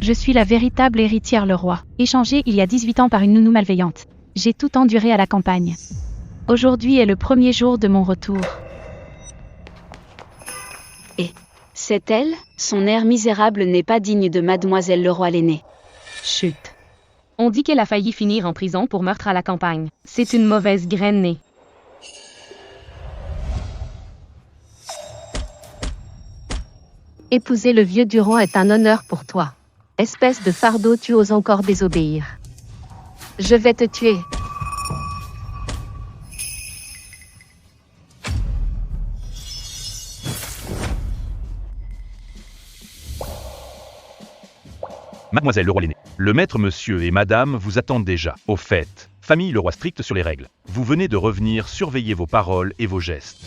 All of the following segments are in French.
Je suis la véritable héritière Leroy, échangée il y a 18 ans par une nounou malveillante. J'ai tout enduré à la campagne. Aujourd'hui est le premier jour de mon retour. Et c'est elle? Son air misérable n'est pas digne de mademoiselle Leroy l'aînée. Chut. On dit qu'elle a failli finir en prison pour meurtre à la campagne. C'est une mauvaise graine née. Épouser le vieux du roi est un honneur pour toi. Espèce de fardeau, tu oses encore désobéir. Je vais te tuer. Mademoiselle Leroy l'aînée, le maître monsieur et madame vous attendent déjà. Au fait, famille Leroy stricte sur les règles. Vous venez de revenir surveiller vos paroles et vos gestes.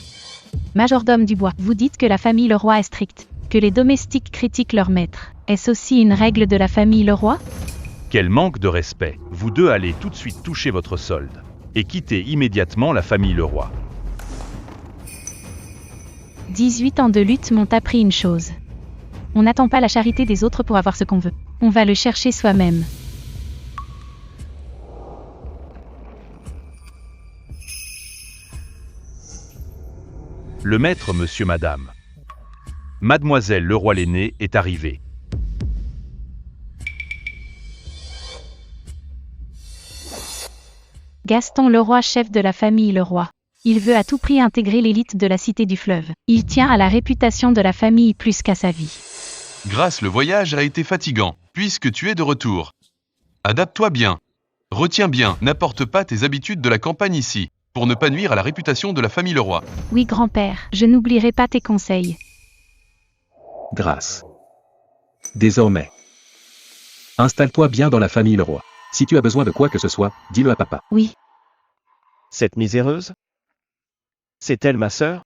Majordome Dubois, vous dites que la famille Leroy est stricte, que les domestiques critiquent leur maître. Est-ce aussi une règle de la famille Leroy? Quel manque de respect. Vous deux allez tout de suite toucher votre solde. Et quittez immédiatement la famille Leroy. 18 ans de lutte m'ont appris une chose. On n'attend pas la charité des autres pour avoir ce qu'on veut. On va le chercher soi-même. Le maître monsieur madame. Mademoiselle Leroy l'aînée est arrivée. Gaston Leroy, chef de la famille Leroy. Il veut à tout prix intégrer l'élite de la cité du fleuve. Il tient à la réputation de la famille plus qu'à sa vie. Grâce, le voyage a été fatigant, puisque tu es de retour. Adapte-toi bien. Retiens bien, n'apporte pas tes habitudes de la campagne ici, pour ne pas nuire à la réputation de la famille Leroy. Oui, grand-père, je n'oublierai pas tes conseils. Grâce. Désormais, installe-toi bien dans la famille Leroy. Si tu as besoin de quoi que ce soit, dis-le à papa. Oui, Cette miséreuse? C'est elle ma sœur?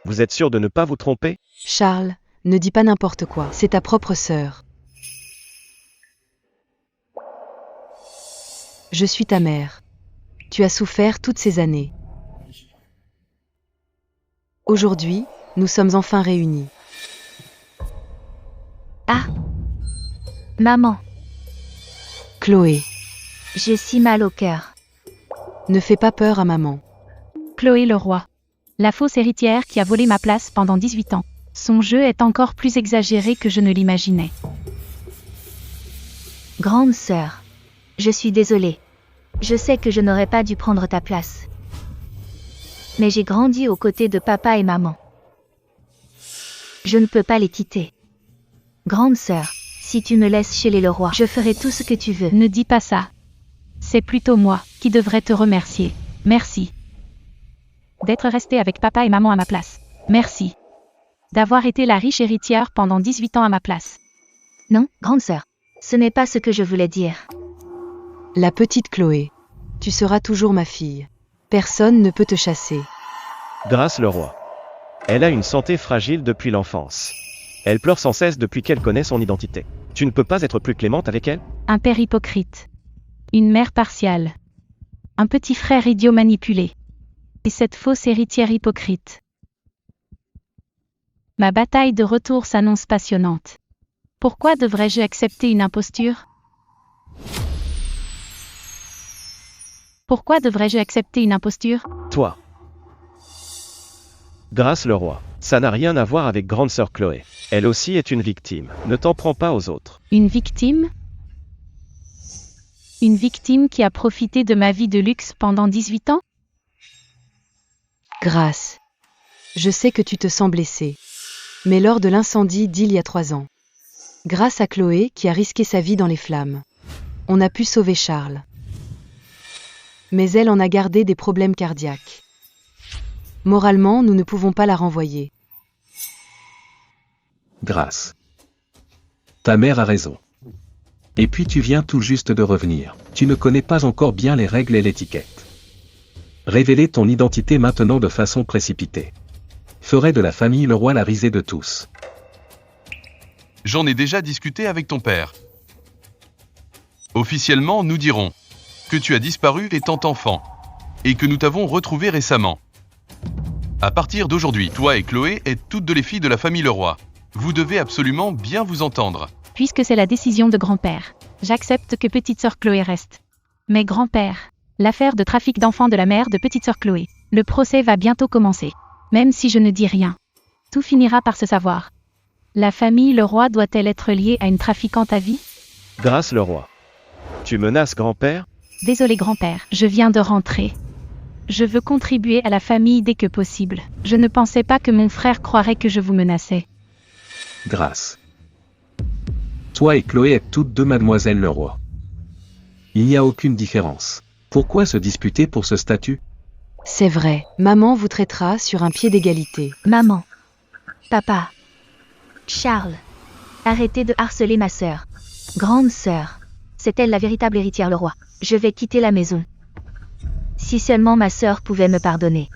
Vous êtes sûr de ne pas vous tromper? Charles, ne dis pas n'importe quoi, c'est ta propre sœur. Je suis ta mère. Tu as souffert toutes ces années. Aujourd'hui, nous sommes enfin réunis. Ah! Maman, Chloé, j'ai si mal au cœur. ne fais pas peur à maman. Chloé Leroy. La fausse héritière qui a volé ma place pendant 18 ans. Son jeu est encore plus exagéré que je ne l'imaginais. Grande sœur, je suis désolée. Je sais que je n'aurais pas dû prendre ta place. Mais j'ai grandi aux côtés de papa et maman. Je ne peux pas les quitter. Grande sœur, si tu me laisses chez les Leroy, je ferai tout ce que tu veux. Ne dis pas ça. C'est plutôt moi qui devrais te remercier. Merci. D'être restée avec papa et maman à ma place. Merci. D'avoir été la riche héritière pendant 18 ans à ma place. Non, grande sœur, ce n'est pas ce que je voulais dire. La petite Chloé, tu seras toujours ma fille. Personne ne peut te chasser. Grâce Leroy. Elle a une santé fragile depuis l'enfance. Elle pleure sans cesse depuis qu'elle connaît son identité. Tu ne peux pas être plus clémente avec elle? Un père hypocrite. Une mère partiale. Un petit frère idiot manipulé. Et cette fausse héritière hypocrite. Ma bataille de retour s'annonce passionnante. Pourquoi devrais-je accepter une imposture? Pourquoi devrais-je accepter une imposture? Toi. Grâce Leroy. Ça n'a rien à voir avec grande sœur Chloé. Elle aussi est une victime. Ne t'en prends pas aux autres. Une victime? Une victime qui a profité de ma vie de luxe pendant 18 ans? Grâce. Je sais que tu te sens blessée. Mais lors de l'incendie d'il y a 3 ans, grâce à Chloé qui a risqué sa vie dans les flammes, on a pu sauver Charles. Mais elle en a gardé des problèmes cardiaques. Moralement, nous ne pouvons pas la renvoyer. Grâce. Ta mère a raison. Et puis tu viens tout juste de revenir. Tu ne connais pas encore bien les règles et l'étiquette. Révéler ton identité maintenant de façon précipitée ferait de la famille Leroy la risée de tous. J'en ai déjà discuté avec ton père. Officiellement, nous dirons que tu as disparu étant enfant et que nous t'avons retrouvé récemment. À partir d'aujourd'hui, toi et Chloé êtes toutes deux les filles de la famille Leroy. Vous devez absolument bien vous entendre. Puisque c'est la décision de grand-père, j'accepte que petite sœur Chloé reste. Mais grand-père, l'affaire de trafic d'enfants de la mère de petite sœur Chloé, le procès va bientôt commencer. Même si je ne dis rien, tout finira par se savoir. La famille Leroy doit-elle être liée à une trafiquante à vie? Grâce Leroy. Tu menaces grand-père? Désolé grand-père, je viens de rentrer. Je veux contribuer à la famille dès que possible. Je ne pensais pas que mon frère croirait que je vous menaçais. Grâce. Toi et Chloé êtes toutes deux mademoiselle Leroy. Il n'y a aucune différence. Pourquoi se disputer pour ce statut? C'est vrai, maman vous traitera sur un pied d'égalité. Maman. Papa. Charles. Arrêtez de harceler ma sœur. Grande sœur. C'est elle la véritable héritière Leroy. Je vais quitter la maison. Si seulement ma sœur pouvait me pardonner.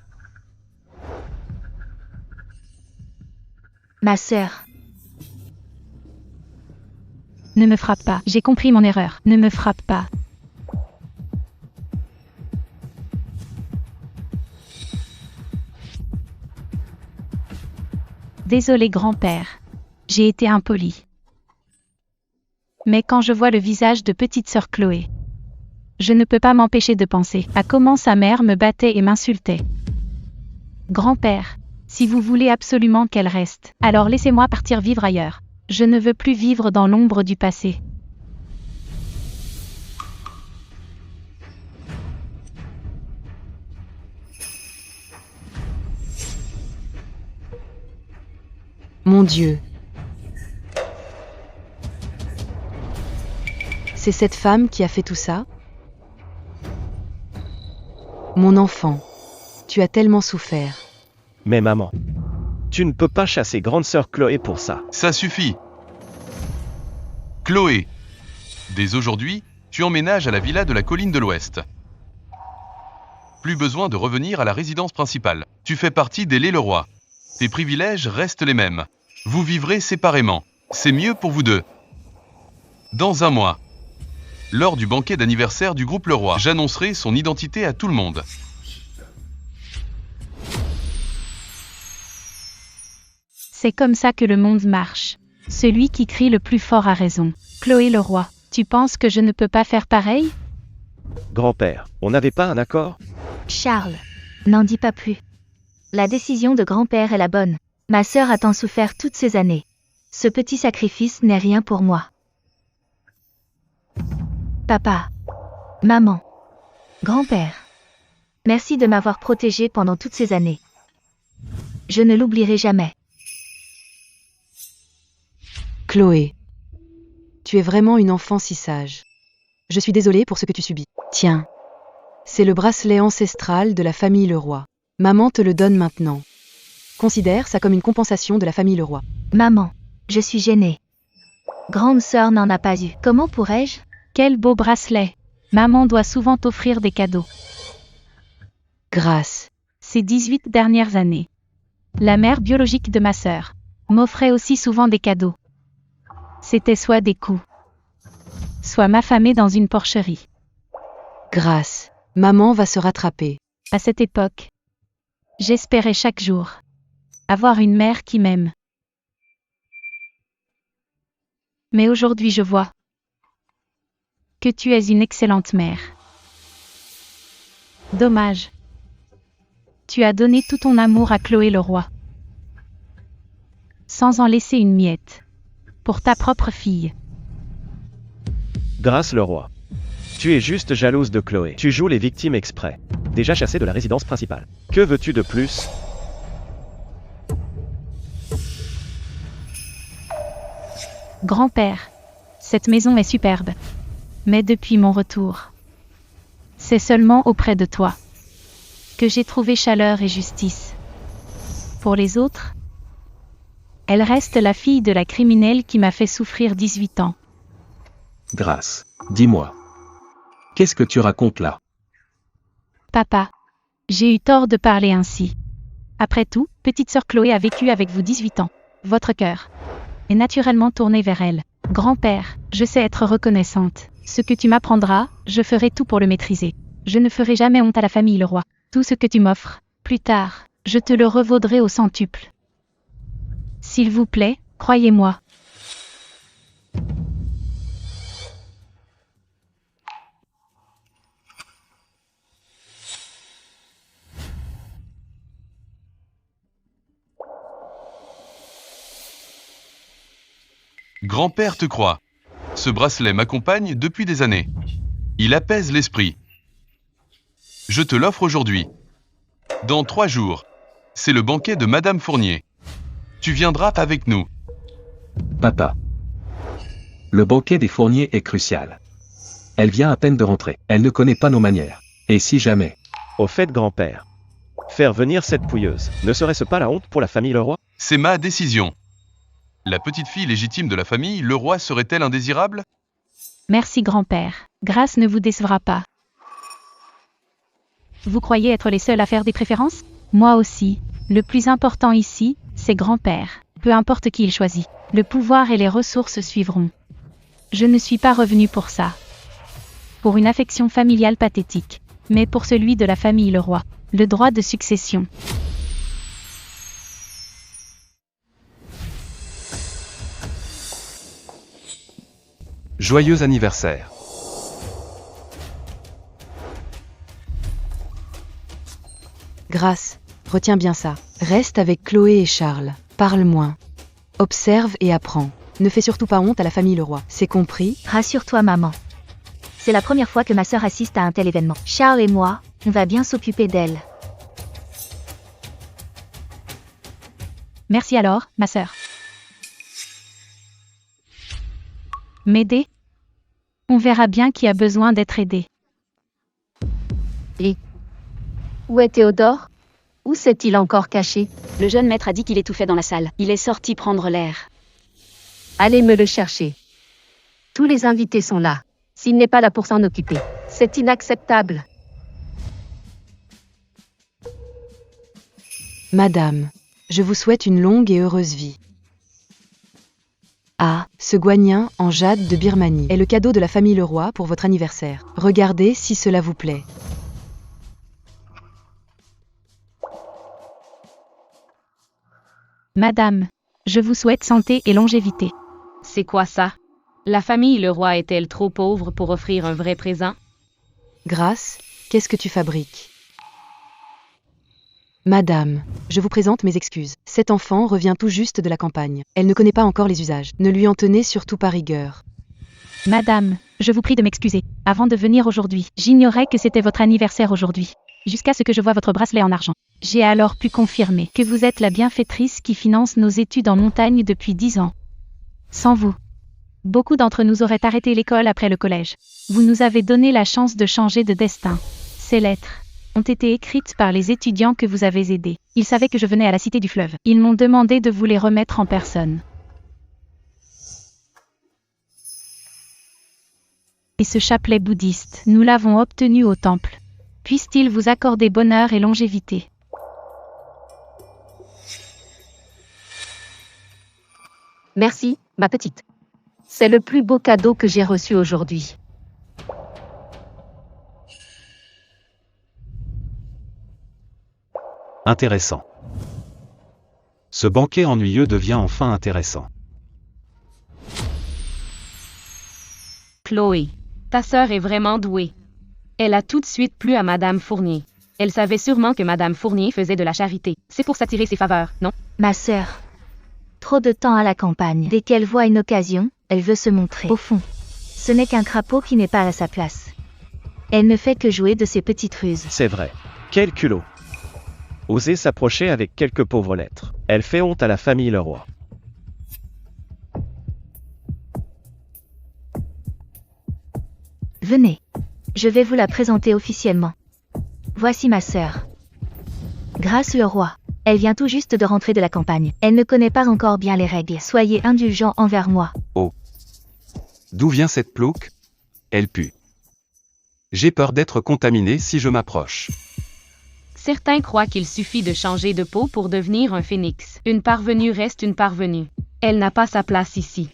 Ma sœur. Ne me frappe pas, j'ai compris mon erreur. Ne me frappe pas. Désolé grand-père. J'ai été impoli. Mais quand je vois le visage de petite sœur Chloé, je ne peux pas m'empêcher de penser à comment sa mère me battait et m'insultait. Grand-père, si vous voulez absolument qu'elle reste, alors laissez-moi partir vivre ailleurs. Je ne veux plus vivre dans l'ombre du passé. Mon Dieu. C'est cette femme qui a fait tout ça? Mon enfant, tu as tellement souffert. Mais maman, tu ne peux pas chasser grande sœur Chloé pour ça. Ça suffit. Chloé, dès aujourd'hui, tu emménages à la villa de la colline de l'Ouest. Plus besoin de revenir à la résidence principale. Tu fais partie des Leroy. Tes privilèges restent les mêmes. Vous vivrez séparément. C'est mieux pour vous deux. Dans un mois, lors du banquet d'anniversaire du groupe Leroy, j'annoncerai son identité à tout le monde. C'est comme ça que le monde marche. Celui qui crie le plus fort a raison. Chloé Leroy, tu penses que je ne peux pas faire pareil? Grand-père, on n'avait pas un accord? Charles. N'en dis pas plus. La décision de grand-père est la bonne. Ma sœur a tant souffert toutes ces années. Ce petit sacrifice n'est rien pour moi. Papa. Maman. Grand-père. Merci de m'avoir protégée pendant toutes ces années. Je ne l'oublierai jamais. Chloé. Tu es vraiment une enfant si sage. Je suis désolée pour ce que tu subis. Tiens. C'est le bracelet ancestral de la famille Leroy. Maman te le donne maintenant. Considère ça comme une compensation de la famille Leroy. Maman. Je suis gênée. Grande sœur n'en a pas eu. Comment pourrais-je? Quel beau bracelet. Maman doit souvent t'offrir des cadeaux. Grâce. Ces 18 dernières années, la mère biologique de ma sœur m'offrait aussi souvent des cadeaux. C'était soit des coups, soit m'affamer dans une porcherie. Grâce. Maman va se rattraper. À cette époque, j'espérais chaque jour avoir une mère qui m'aime. Mais aujourd'hui je vois que tu es une excellente mère. Dommage. Tu as donné tout ton amour à Chloé Leroy, sans en laisser une miette, pour ta propre fille. Grâce Leroy. Tu es juste jalouse de Chloé. Tu joues les victimes exprès. Déjà chassée de la résidence principale. Que veux-tu de plus? Grand-père, cette maison est superbe. Mais depuis mon retour, c'est seulement auprès de toi que j'ai trouvé chaleur et justice. Pour les autres, elle reste la fille de la criminelle qui m'a fait souffrir 18 ans. Grâce. Dis-moi. Qu'est-ce que tu racontes là? Papa, j'ai eu tort de parler ainsi. Après tout, petite sœur Chloé a vécu avec vous 18 ans. Votre cœur est naturellement tourné vers elle. Grand-père, je sais être reconnaissante. Ce que tu m'apprendras, je ferai tout pour le maîtriser. Je ne ferai jamais honte à la famille Leroy. Tout ce que tu m'offres, plus tard, je te le revaudrai au centuple. S'il vous plaît, croyez-moi. Grand-père te croit. Ce bracelet m'accompagne depuis des années. Il apaise l'esprit. Je te l'offre aujourd'hui. Dans 3 jours, c'est le banquet de Madame Fournier. Tu viendras avec nous. Papa. Le banquet des Fourniers est crucial. Elle vient à peine de rentrer. Elle ne connaît pas nos manières. Et si jamais... Au fait, grand-père. Faire venir cette pouilleuse, ne serait-ce pas la honte pour la famille Leroy? C'est ma décision. La petite fille légitime de la famille Leroy serait-elle indésirable? Merci grand-père. Grâce ne vous décevra pas. Vous croyez être les seuls à faire des préférences? Moi aussi. Le plus important ici, c'est grand-père. Peu importe qui il choisit. Le pouvoir et les ressources suivront. Je ne suis pas revenu pour ça. Pour une affection familiale pathétique. Mais pour celui de la famille Leroy. Le droit de succession. Joyeux anniversaire. Grâce, retiens bien ça. Reste avec Chloé et Charles. Parle moins. Observe et apprends. Ne fais surtout pas honte à la famille Leroy. C'est compris? Rassure-toi, maman. C'est la première fois que ma sœur assiste à un tel événement. Charles et moi, on va bien s'occuper d'elle. Merci alors, ma sœur. M'aider? On verra bien qui a besoin d'être aidé. Et où est Théodore? Où s'est-il encore caché? Le jeune maître a dit qu'il étouffait dans la salle. Il est sorti prendre l'air. Allez me le chercher. Tous les invités sont là. S'il n'est pas là pour s'en occuper, c'est inacceptable. Madame, je vous souhaite une longue et heureuse vie. Ah, ce guanyin en jade de Birmanie est le cadeau de la famille Leroy pour votre anniversaire. Regardez si cela vous plaît. Madame, je vous souhaite santé et longévité. C'est quoi ça? La famille Leroy est-elle trop pauvre pour offrir un vrai présent? Grâce, qu'est-ce que tu fabriques? Madame, je vous présente mes excuses. Cet enfant revient tout juste de la campagne. Elle ne connaît pas encore les usages. Ne lui en tenez surtout pas rigueur. Madame, je vous prie de m'excuser. Avant de venir aujourd'hui, j'ignorais que c'était votre anniversaire aujourd'hui. Jusqu'à ce que je voie votre bracelet en argent. J'ai alors pu confirmer que vous êtes la bienfaitrice qui finance nos études en montagne depuis 10 ans. Sans vous, beaucoup d'entre nous auraient arrêté l'école après le collège. Vous nous avez donné la chance de changer de destin. Ces lettres ont été écrites par les étudiants que vous avez aidés. Ils savaient que je venais à la Cité du Fleuve. Ils m'ont demandé de vous les remettre en personne. Et ce chapelet bouddhiste, nous l'avons obtenu au temple. Puisse-t-il vous accorder bonheur et longévité. Merci, ma petite. C'est le plus beau cadeau que j'ai reçu aujourd'hui. Intéressant. Ce banquet ennuyeux devient enfin intéressant. Chloé, ta sœur est vraiment douée. Elle a tout de suite plu à Madame Fournier. Elle savait sûrement que Madame Fournier faisait de la charité. C'est pour s'attirer ses faveurs, non? Ma sœur. Trop de temps à la campagne. Dès qu'elle voit une occasion, elle veut se montrer. Au fond, ce n'est qu'un crapaud qui n'est pas à sa place. Elle ne fait que jouer de ses petites ruses. C'est vrai. Quel culot. Oser s'approcher avec quelques pauvres lettres. Elle fait honte à la famille Leroy. Venez. Je vais vous la présenter officiellement. Voici ma sœur. Grâce Leroy. Elle vient tout juste de rentrer de la campagne. Elle ne connaît pas encore bien les règles. Soyez indulgents envers moi. Oh. D'où vient cette plouque? Elle pue. J'ai peur d'être contaminé si je m'approche. Certains croient qu'il suffit de changer de peau pour devenir un phénix. Une parvenue reste une parvenue. Elle n'a pas sa place ici.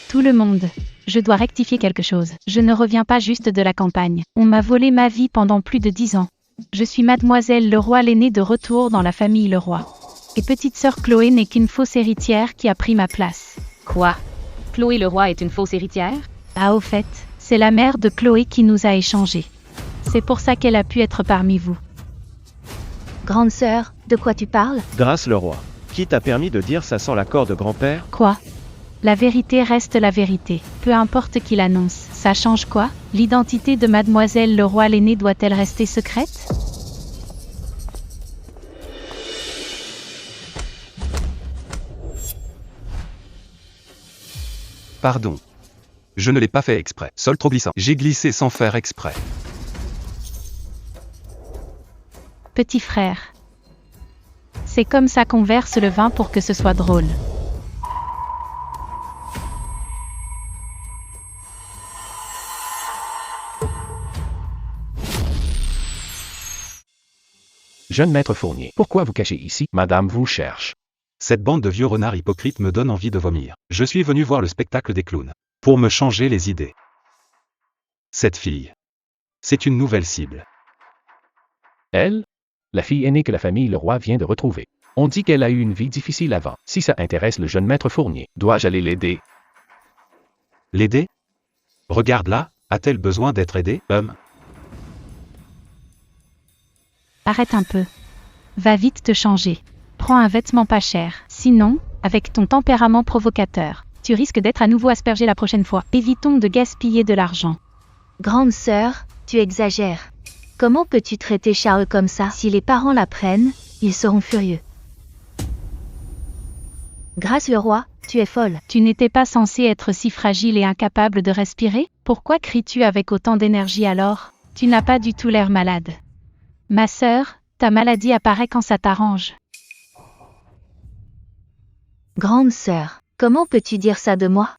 Tout le monde. Je dois rectifier quelque chose. Je ne reviens pas juste de la campagne. On m'a volé ma vie pendant plus de 10 ans. Je suis Mademoiselle Leroy l'aînée de retour dans la famille Leroy. Et petite sœur Chloé n'est qu'une fausse héritière qui a pris ma place. Quoi? Chloé le roi est une fausse héritière? Ah, au fait, c'est la mère de Chloé qui nous a échangés. C'est pour ça qu'elle a pu être parmi vous. Grande sœur, de quoi tu parles? Grâce le roi. Qui t'a permis de dire ça sans l'accord de grand-père? Quoi? La vérité reste la vérité, peu importe qui l'annonce. Ça change quoi? L'identité de mademoiselle le roi l'aîné doit-elle rester secrète? Pardon. Je ne l'ai pas fait exprès. Sol trop glissant. J'ai glissé sans faire exprès. Petit frère. C'est comme ça qu'on verse le vin pour que ce soit drôle. Jeune maître Fournier, pourquoi vous cachez ici? Madame vous cherche. Cette bande de vieux renards hypocrites me donne envie de vomir. Je suis venu voir le spectacle des clowns. Pour me changer les idées. Cette fille. C'est une nouvelle cible. Elle? La fille aînée que la famille Leroy vient de retrouver. On dit qu'elle a eu une vie difficile avant. Si ça intéresse le jeune maître Fournier, dois-je aller l'aider? L'aider? Regarde là, a-t-elle besoin d'être aidée, Arrête un peu. Va vite te changer. Prends un vêtement pas cher. Sinon, avec ton tempérament provocateur, tu risques d'être à nouveau aspergé la prochaine fois. Évitons de gaspiller de l'argent. Grande sœur, tu exagères. Comment peux-tu traiter Charles comme ça? Si les parents l'apprennent, ils seront furieux. Grâce le roi, tu es folle. Tu n'étais pas censé être si fragile et incapable de respirer? Pourquoi cries-tu avec autant d'énergie alors? Tu n'as pas du tout l'air malade. Ma sœur, ta maladie apparaît quand ça t'arrange. Grande sœur, comment peux-tu dire ça de moi?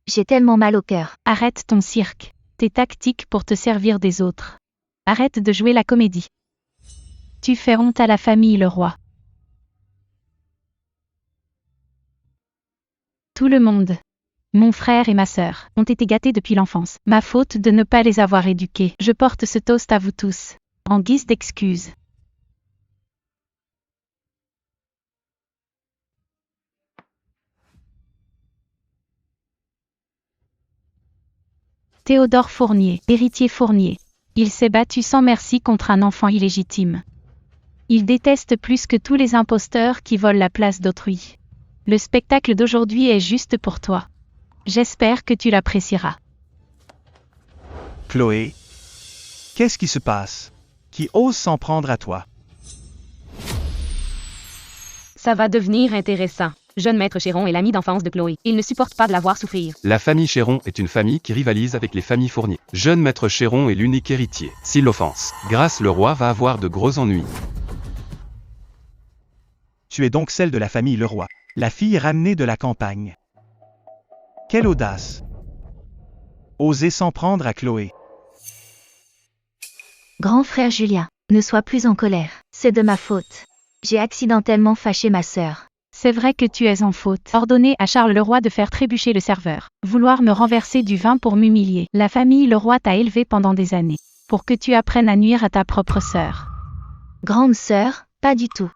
J'ai tellement mal au cœur. Arrête ton cirque, tes tactiques pour te servir des autres. Arrête de jouer la comédie. Tu fais honte à la famille le roi. Tout le monde, mon frère et ma sœur, ont été gâtés depuis l'enfance. Ma faute de ne pas les avoir éduqués. Je porte ce toast à vous tous, en guise d'excuse. Théodore Fournier, héritier Fournier. Il s'est battu sans merci contre un enfant illégitime. Il déteste plus que tous les imposteurs qui volent la place d'autrui. Le spectacle d'aujourd'hui est juste pour toi. J'espère que tu l'apprécieras. Chloé, qu'est-ce qui se passe? Qui ose s'en prendre à toi? Ça va devenir intéressant. Jeune maître Chéron est l'ami d'enfance de Chloé. Il ne supporte pas de la voir souffrir. La famille Chéron est une famille qui rivalise avec les familles Fournier. Jeune maître Chéron est l'unique héritier. S'il l'offense, Grâce le roi va avoir de gros ennuis. Tu es donc celle de la famille Leroy, la fille ramenée de la campagne. Quelle audace! Oser s'en prendre à Chloé. Grand frère Julien, ne sois plus en colère. C'est de ma faute. J'ai accidentellement fâché ma sœur. C'est vrai que tu es en faute. Ordonner à Charles Leroy de faire trébucher le serveur. Vouloir me renverser du vin pour m'humilier. La famille Leroy t'a élevé pendant des années. Pour que tu apprennes à nuire à ta propre sœur. Grande sœur, pas du tout.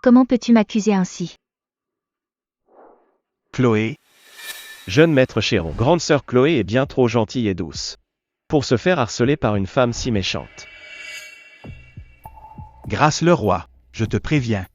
Comment peux-tu m'accuser ainsi? Chloé. Jeune maître Chéron. Grande sœur Chloé est bien trop gentille et douce pour se faire harceler par une femme si méchante. Grâce le roi, je te préviens.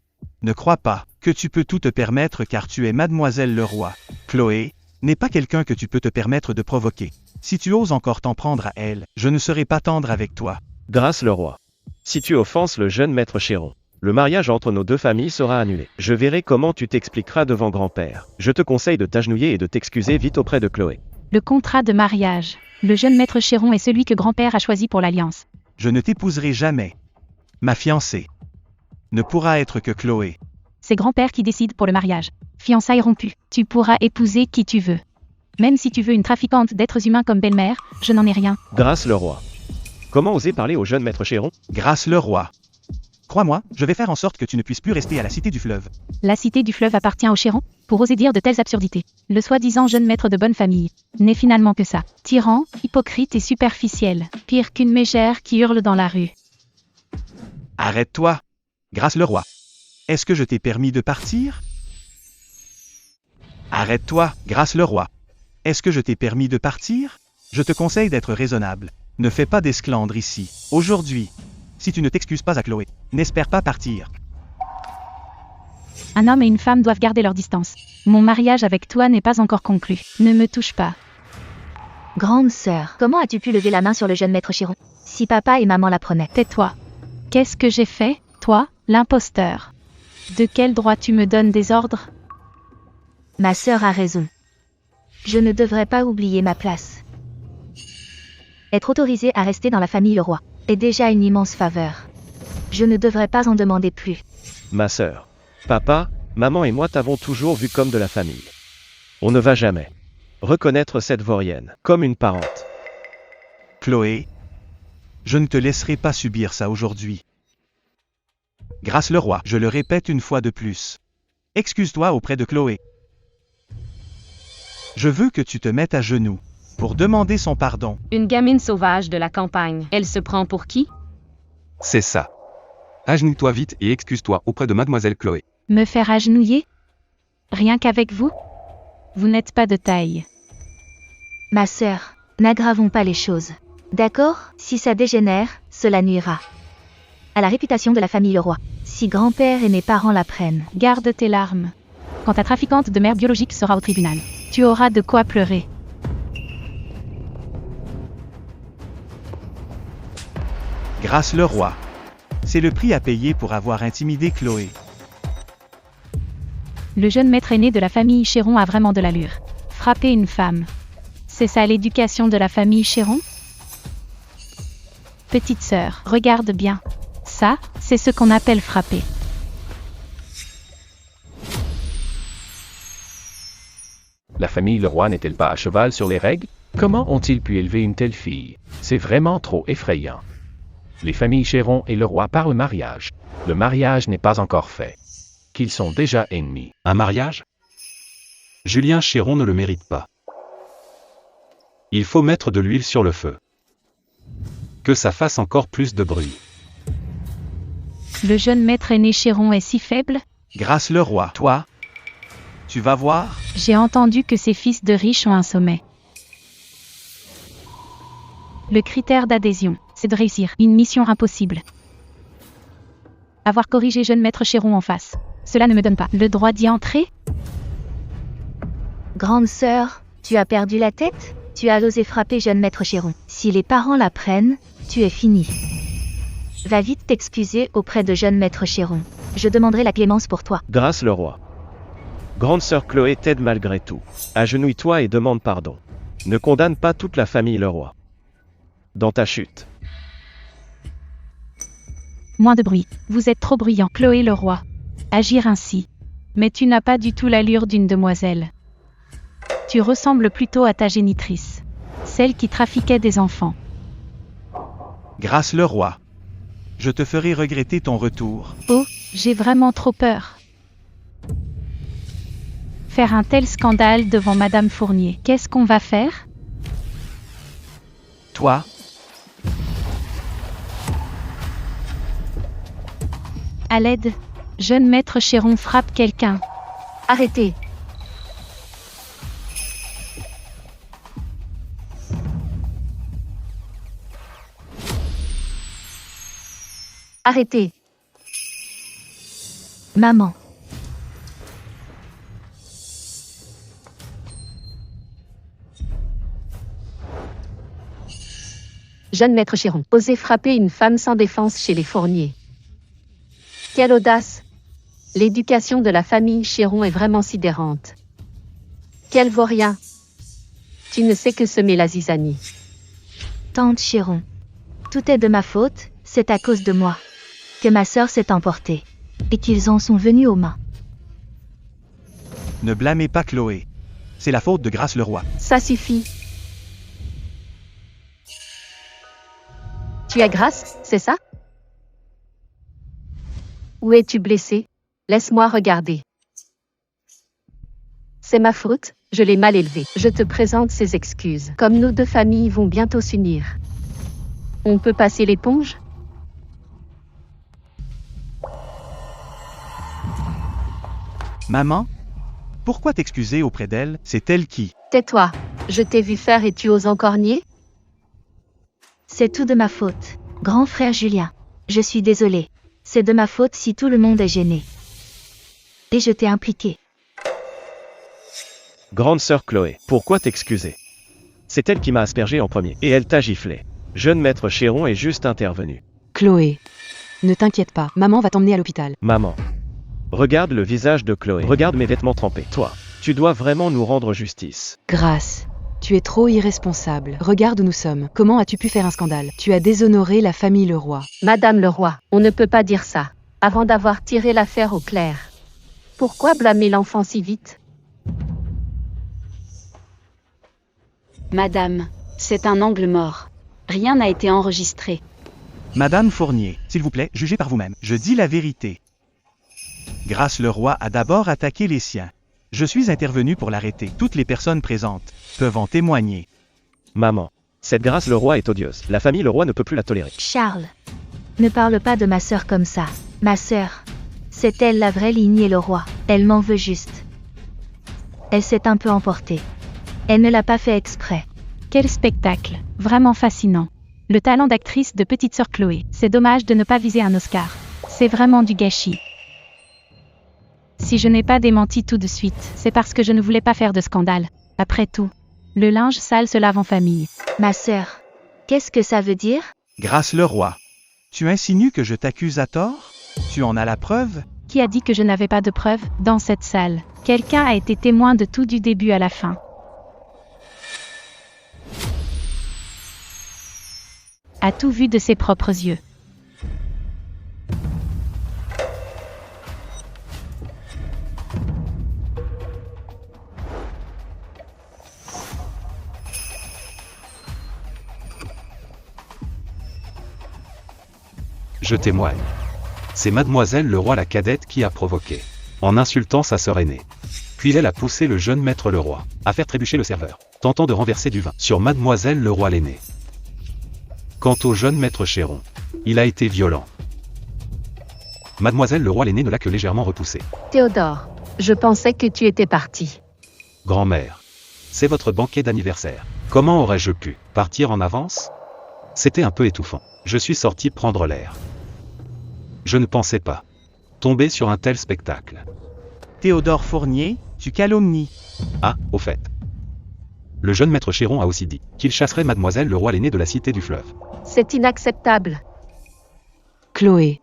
Ne crois pas que tu peux tout te permettre car tu es mademoiselle Leroy. Chloé n'est pas quelqu'un que tu peux te permettre de provoquer. Si tu oses encore t'en prendre à elle, je ne serai pas tendre avec toi. Grâce le roi. Si tu offenses le jeune maître Chéron, le mariage entre nos deux familles sera annulé. Je verrai comment tu t'expliqueras devant grand-père. Je te conseille de t'agenouiller et de t'excuser vite auprès de Chloé. Le contrat de mariage. Le jeune maître Chéron est celui que grand-père a choisi pour l'alliance. Je ne t'épouserai jamais. Ma fiancée ne pourra être que Chloé. C'est grand-père qui décide pour le mariage. Fiançailles rompues. Tu pourras épouser qui tu veux. Même si tu veux une trafiquante d'êtres humains comme belle-mère, je n'en ai rien. Grâce le roi. Comment oser parler au jeune maître Chéron? Grâce le roi. Crois-moi, je vais faire en sorte que tu ne puisses plus rester à la cité du fleuve. La cité du fleuve appartient au Chéron, pour oser dire de telles absurdités. Le soi-disant jeune maître de bonne famille n'est finalement que ça. Tyran, hypocrite et superficiel. Pire qu'une mégère qui hurle dans la rue. Arrête-toi. Grâce le roi. Est-ce que je t'ai permis de partir? Arrête-toi, grâce le roi. Est-ce que je t'ai permis de partir? Je te conseille d'être raisonnable. Ne fais pas d'esclandre ici. Aujourd'hui, si tu ne t'excuses pas à Chloé, n'espère pas partir. Un homme et une femme doivent garder leur distance. Mon mariage avec toi n'est pas encore conclu. Ne me touche pas. Grande sœur, comment as-tu pu lever la main sur le jeune maître Chiron? Si papa et maman l'apprenaient. Tais-toi. Qu'est-ce que j'ai fait, toi, l'imposteur? De quel droit tu me donnes des ordres? Ma sœur a raison. Je ne devrais pas oublier ma place. Être autorisée à rester dans la famille Leroy est déjà une immense faveur. Je ne devrais pas en demander plus. Ma sœur. Papa, maman et moi t'avons toujours vu comme de la famille. On ne va jamais reconnaître cette vaurienne comme une parente. Chloé, je ne te laisserai pas subir ça aujourd'hui. Grâce Leroy, je le répète une fois de plus. Excuse-toi auprès de Chloé. Je veux que tu te mettes à genoux pour demander son pardon. Une gamine sauvage de la campagne. Elle se prend pour qui? C'est ça. Agenouille-toi vite et excuse-toi auprès de mademoiselle Chloé. Me faire agenouiller? Rien qu'avec vous? Vous n'êtes pas de taille. Ma sœur, n'aggravons pas les choses. D'accord? Si ça dégénère, cela nuira à la réputation de la famille Leroy. Si grand-père et mes parents l'apprennent. Garde tes larmes. Quand ta trafiquante de mère biologique sera au tribunal, tu auras de quoi pleurer. Grâce Leroy. C'est le prix à payer pour avoir intimidé Chloé. Le jeune maître aîné de la famille Chéron a vraiment de l'allure. Frapper une femme. C'est ça l'éducation de la famille Chéron? Petite sœur, regarde bien. Ça, c'est ce qu'on appelle frapper. La famille Leroy n'est-elle pas à cheval sur les règles? Comment ont-ils pu élever une telle fille? C'est vraiment trop effrayant. Les familles Chéron et Leroy parlent mariage. Le mariage n'est pas encore fait. Qu'ils sont déjà ennemis. Un mariage? Julien Chéron ne le mérite pas. Il faut mettre de l'huile sur le feu. Que ça fasse encore plus de bruit. Le jeune maître aîné Chéron est si faible? Grâce Leroy, toi, tu vas voir. J'ai entendu que ces fils de riches ont un sommet. Le critère d'adhésion, c'est de réussir une mission impossible. Avoir corrigé jeune maître Chéron en face, cela ne me donne pas le droit d'y entrer? Grande sœur, tu as perdu la tête? Tu as osé frapper jeune maître Chéron. Si les parents l'apprennent, tu es fini. Va vite t'excuser auprès de jeune maître Chéron. Je demanderai la clémence pour toi. Grâce Leroy. Grande sœur Chloé t'aide malgré tout. Agenouille-toi et demande pardon. Ne condamne pas toute la famille Leroy. Dans ta chute. Moins de bruit. Vous êtes trop bruyant, Chloé Leroy. Agir ainsi. Mais tu n'as pas du tout l'allure d'une demoiselle. Tu ressembles plutôt à ta génitrice. Celle qui trafiquait des enfants. Grâce Leroy. Je te ferai regretter ton retour. Oh, j'ai vraiment trop peur. Faire un tel scandale devant Madame Fournier. Qu'est-ce qu'on va faire? Toi? À l'aide. Jeune maître Chéron frappe quelqu'un. Arrêtez. Arrêtez. Maman. Jeune maître Chéron, oser frapper une femme sans défense chez les Fournier. Quelle audace! L'éducation de la famille Chéron est vraiment sidérante. Quel vaurien! Tu ne sais que semer la zizanie. Tante Chéron. Tout est de ma faute, c'est à cause de moi que ma sœur s'est emportée et qu'ils en sont venus aux mains. Ne blâmez pas Chloé. C'est la faute de Grâce Leroy. Ça suffit. Tu as Grâce, c'est ça? Où es-tu blessé? Laisse-moi regarder. C'est ma faute, je l'ai mal élevé. Je te présente ces excuses. Comme nos deux familles vont bientôt s'unir, on peut passer l'éponge? Maman? Pourquoi t'excuser auprès d'elle? C'est elle qui... Tais-toi. Je t'ai vu faire et tu oses encore nier? C'est tout de ma faute. Grand frère Julien. Je suis désolée. C'est de ma faute si tout le monde est gêné. Et je t'ai impliqué. Grande sœur Chloé, pourquoi t'excuser? C'est elle qui m'a aspergé en premier, et elle t'a giflé. Jeune maître Chéron est juste intervenu. Chloé. Ne t'inquiète pas, maman va t'emmener à l'hôpital. Maman. Regarde le visage de Chloé. Regarde mes vêtements trempés. Toi, tu dois vraiment nous rendre justice. Grâce. Tu es trop irresponsable. Regarde où nous sommes. Comment as-tu pu faire un scandale? Tu as déshonoré la famille Leroy. Madame Leroy, on ne peut pas dire ça. Avant d'avoir tiré l'affaire au clair. Pourquoi blâmer l'enfant si vite? Madame, c'est un angle mort. Rien n'a été enregistré. Madame Fournier, s'il vous plaît, jugez par vous-même. Je dis la vérité. Grâce Leroy a d'abord attaqué les siens. Je suis intervenu pour l'arrêter. Toutes les personnes présentes peuvent en témoigner. Maman, cette Grâce Leroy est odieuse. La famille Leroy ne peut plus la tolérer. Charles. Ne parle pas de ma sœur comme ça. Ma sœur. C'est elle la vraie lignée Leroy. Elle m'en veut juste. Elle s'est un peu emportée. Elle ne l'a pas fait exprès. Quel spectacle, vraiment fascinant. Le talent d'actrice de petite sœur Chloé. C'est dommage de ne pas viser un Oscar. C'est vraiment du gâchis. Si je n'ai pas démenti tout de suite, c'est parce que je ne voulais pas faire de scandale. Après tout, le linge sale se lave en famille. Ma sœur. Qu'est-ce que ça veut dire? Grâce Leroy. Tu insinues que je t'accuse à tort? Tu en as la preuve? Qui a dit que je n'avais pas de preuves dans cette salle? Quelqu'un a été témoin de tout du début à la fin. A tout vu de ses propres yeux. Je témoigne. C'est mademoiselle Leroy la cadette qui a provoqué, en insultant sa sœur aînée. Puis elle a poussé le jeune maître Leroy à faire trébucher le serveur, tentant de renverser du vin sur mademoiselle Leroy l'aînée. Quant au jeune maître Chéron, il a été violent. Mademoiselle Leroy l'aînée ne l'a que légèrement repoussé. Théodore, je pensais que tu étais parti. Grand-mère, c'est votre banquet d'anniversaire. Comment aurais-je pu partir en avance? C'était un peu étouffant. Je suis sorti prendre l'air. Je ne pensais pas tomber sur un tel spectacle. Théodore Fournier, tu calomnies. Ah, au fait. Le jeune maître Chéron a aussi dit qu'il chasserait mademoiselle Leroy l'aînée de la cité du fleuve. C'est inacceptable. Chloé.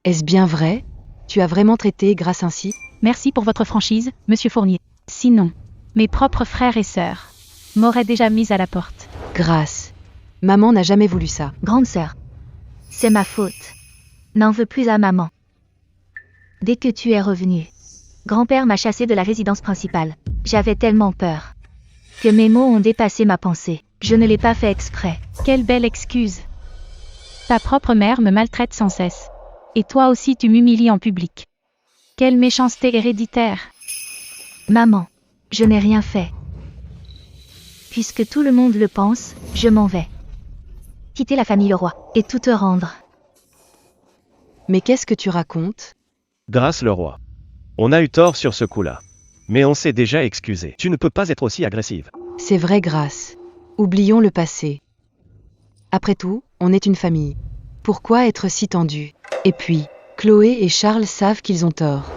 Est-ce bien vrai? Tu as vraiment traité Grâce ainsi? Merci pour votre franchise, monsieur Fournier. Sinon, mes propres frères et sœurs m'auraient déjà mise à la porte. Grâce. Maman n'a jamais voulu ça. Grande sœur. C'est ma faute. N'en veux plus à maman. Dès que tu es revenue, grand-père m'a chassé de la résidence principale. J'avais tellement peur que mes mots ont dépassé ma pensée. Je ne l'ai pas fait exprès. Quelle belle excuse. Ta propre mère me maltraite sans cesse. Et toi aussi tu m'humilies en public. Quelle méchanceté héréditaire. Maman, je n'ai rien fait. Puisque tout le monde le pense, je m'en vais. Quitter la famille Leroy et tout te rendre. Mais qu'est-ce que tu racontes? Grâce Leroy. On a eu tort sur ce coup-là. Mais on s'est déjà excusé. Tu ne peux pas être aussi agressive. C'est vrai, Grâce. Oublions le passé. Après tout, on est une famille. Pourquoi être si tendu? Et puis, Chloé et Charles savent qu'ils ont tort.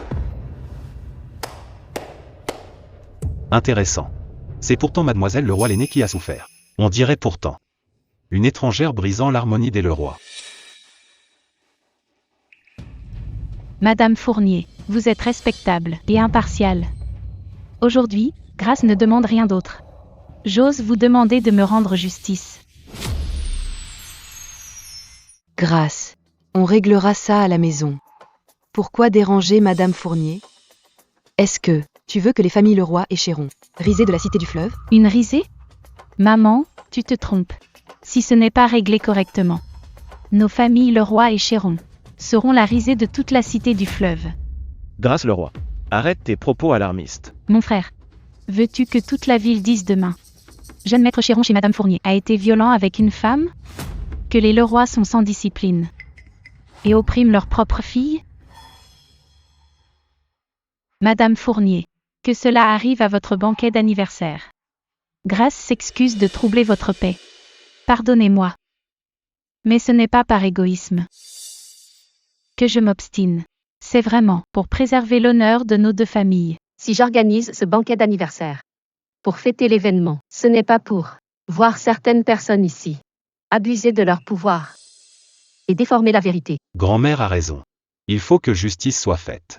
Intéressant. C'est pourtant mademoiselle Leroy l'aînée qui a souffert. On dirait pourtant une étrangère brisant l'harmonie des Leroy. Madame Fournier, vous êtes respectable et impartiale. Aujourd'hui, Grâce ne demande rien d'autre. J'ose vous demander de me rendre justice. Grâce. On réglera ça à la maison. Pourquoi déranger Madame Fournier? Est-ce que tu veux que les familles Leroy et Chéron, risées de la cité du fleuve? Une risée? Maman, tu te trompes. Si ce n'est pas réglé correctement, nos familles Leroy et Chéron seront la risée de toute la cité du fleuve. Grâce Leroy. Arrête tes propos alarmistes. Mon frère, veux-tu que toute la ville dise demain? Jeune maître Chéron chez Madame Fournier a été violent avec une femme? Que les Leroy sont sans discipline et oppriment leur propre fille? Madame Fournier, que cela arrive à votre banquet d'anniversaire. Grâce s'excuse de troubler votre paix. Pardonnez-moi. Mais ce n'est pas par égoïsme que je m'obstine. C'est vraiment pour préserver l'honneur de nos deux familles. Si j'organise ce banquet d'anniversaire pour fêter l'événement, ce n'est pas pour voir certaines personnes ici abuser de leur pouvoir et déformer la vérité. Grand-mère a raison. Il faut que justice soit faite.